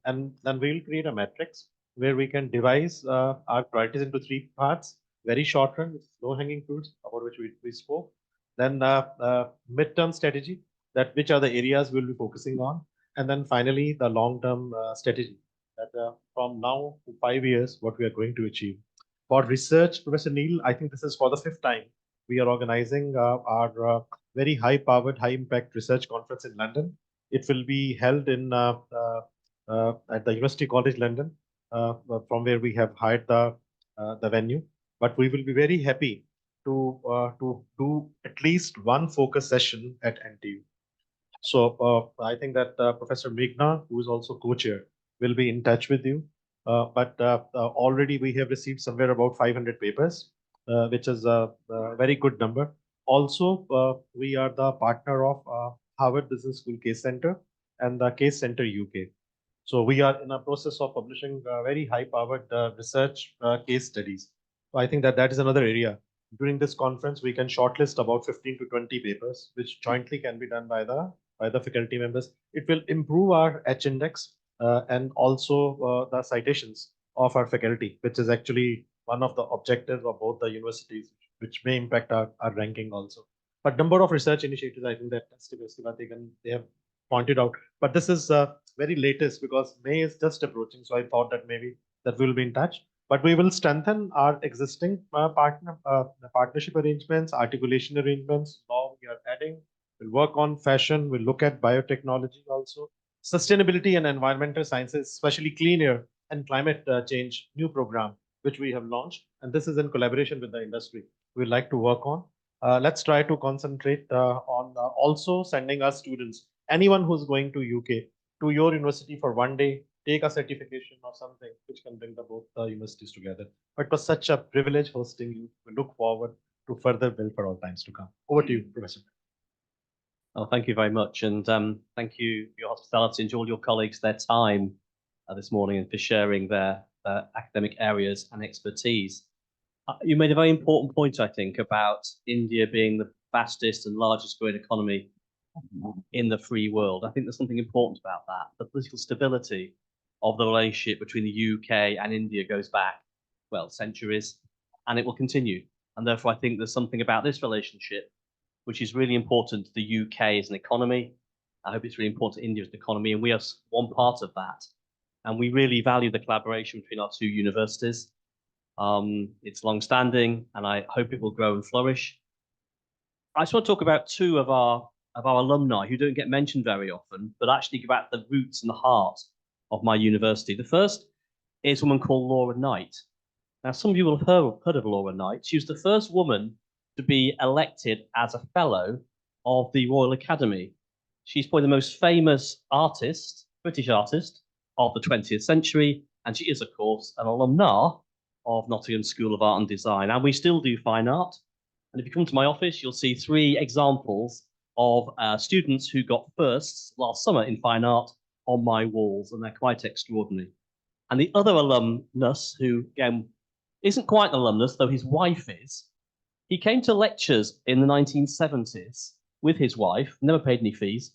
and then we'll create a matrix where we can devise our priorities into 3 parts: very short run, low hanging fruits about which we spoke, then midterm strategy, that which are the areas we'll be focusing on, and then finally the long-term strategy that from now to 5 years, what we are going to achieve. For research, Professor Neil, I think this is for the 5th time we are organizing our very high-powered, high-impact research conference in London. It will be held in at the University College London, from where we have hired the venue. But we will be very happy to do at least one focus session at NTU. So I think that Professor Meghna, who is also co-chair, will be in touch with you. But already we have received somewhere about 500 papers, which is a very good number. Also, we are the partner of Harvard Business School Case Center and the Case Center UK. So we are in a process of publishing very high-powered research case studies. So I think that that is another area. During this conference, we can shortlist about 15 to 20 papers, which jointly can be done by the faculty members. It will improve our H index and also the citations of our faculty, which is actually one of the objectives of both the universities, which may impact our ranking also. But number of research initiatives, I think that they have pointed out. But this is very latest because May is just approaching. So I thought that maybe that we'll be in touch. But we will strengthen our existing partnership arrangements, articulation arrangements. Now we are adding. We'll work on fashion. We'll look at biotechnology also. Sustainability and environmental sciences, especially clean air and climate change, new program, which we have launched. And this is in collaboration with the industry. We'd like to work on. Let's try to concentrate on also sending our students, anyone who's going to UK, to your university for one day, take a certification or something which can bring both universities together. But it was such a privilege hosting you. We look forward to further build for all times to come. Over to you, Professor. Oh, thank you very much. And thank you for your hospitality and to all your colleagues, their time this morning and for sharing their academic areas and expertise. You made a very important point, I think, about India being the fastest and largest growing economy in the free world. I think there's something important about that. The political stability of the relationship between the UK and India goes back, well, centuries, and it will continue. And therefore, I think there's something about this relationship which is really important to the UK as an economy. I hope it's really important to India as an economy, and we are one part of that. And we really value the collaboration between our two universities. It's long-standing, and I hope it will grow and flourish. I just want to talk about two of our alumni who don't get mentioned very often, but actually about the roots and the heart of my university. The first is a woman called Laura Knight. Now, some of you will have heard of Laura Knight. She was the first woman to be elected as a fellow of the Royal Academy. She's probably the most famous artist, British artist, of the 20th century, and she is, of course, an alumna of Nottingham School of Art and Design. And we still do fine art. And if you come to my office, you'll see 3 examples of students who got firsts last summer in fine art on my walls, and they're quite extraordinary. And the other alumnus, who again isn't quite an alumnus, though his wife is, he came to lectures in the 1970s with his wife, never paid any fees,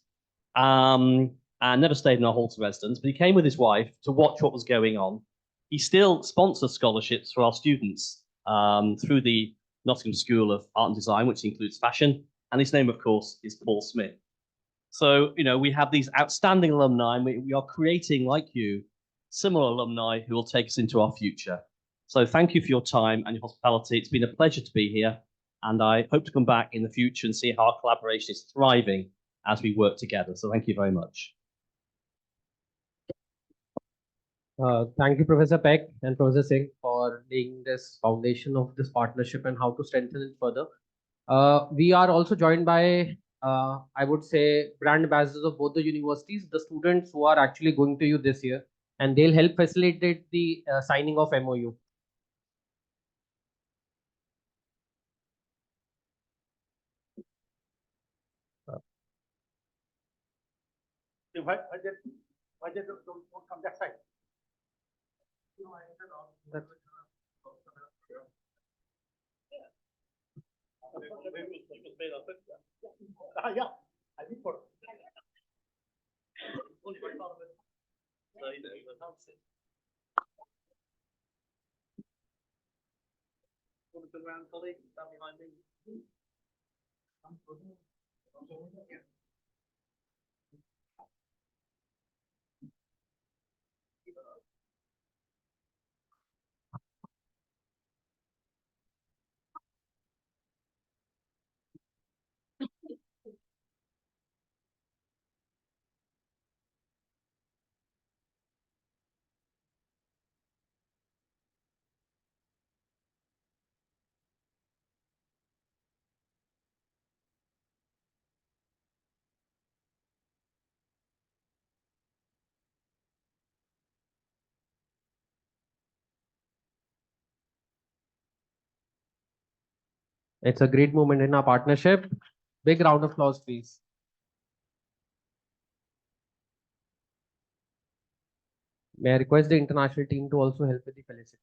and never stayed in a Halter residence, but he came with his wife to watch what was going on. He still sponsors scholarships for our students through the Nottingham School of Art and Design, which includes fashion. And his name, of course, is Paul Smith. So, you know, we have these outstanding alumni, and we are creating, like you, similar alumni who will take us into our future. So thank you for your time and your hospitality. It's been a pleasure to be here, and I hope to come back in the future and see how our collaboration is thriving as we work together. So thank you very much. Thank you, Professor Peck and Professor Singh, for laying this foundation of this partnership and how to strengthen it further. We are also joined by, I would say, brand ambassadors of both the universities, the students who are actually going to you this year, and they'll help facilitate the signing of MOU. Why don't come that side? Yeah, I think for. It's a great moment in our partnership. Big round of applause, please. May I request the international team to also help with the felicitation?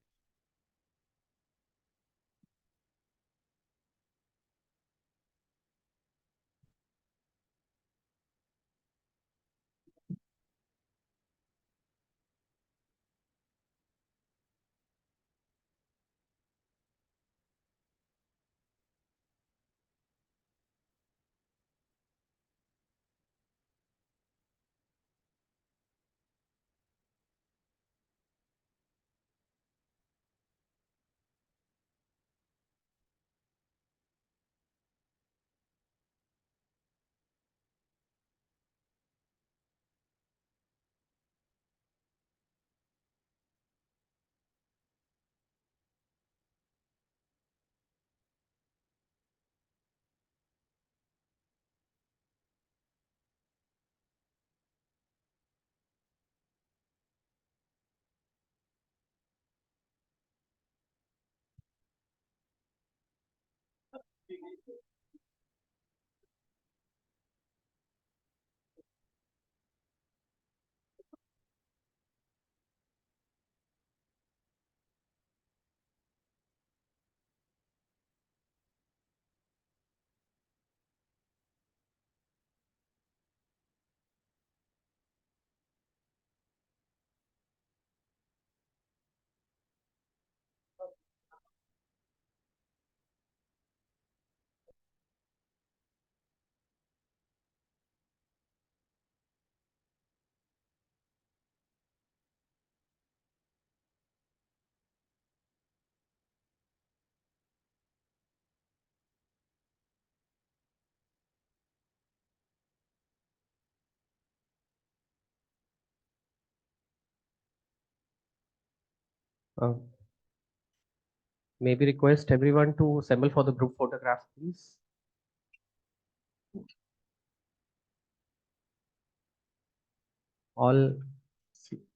Maybe request everyone to assemble for the group photograph, please.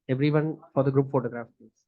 Everyone for the group photograph, please.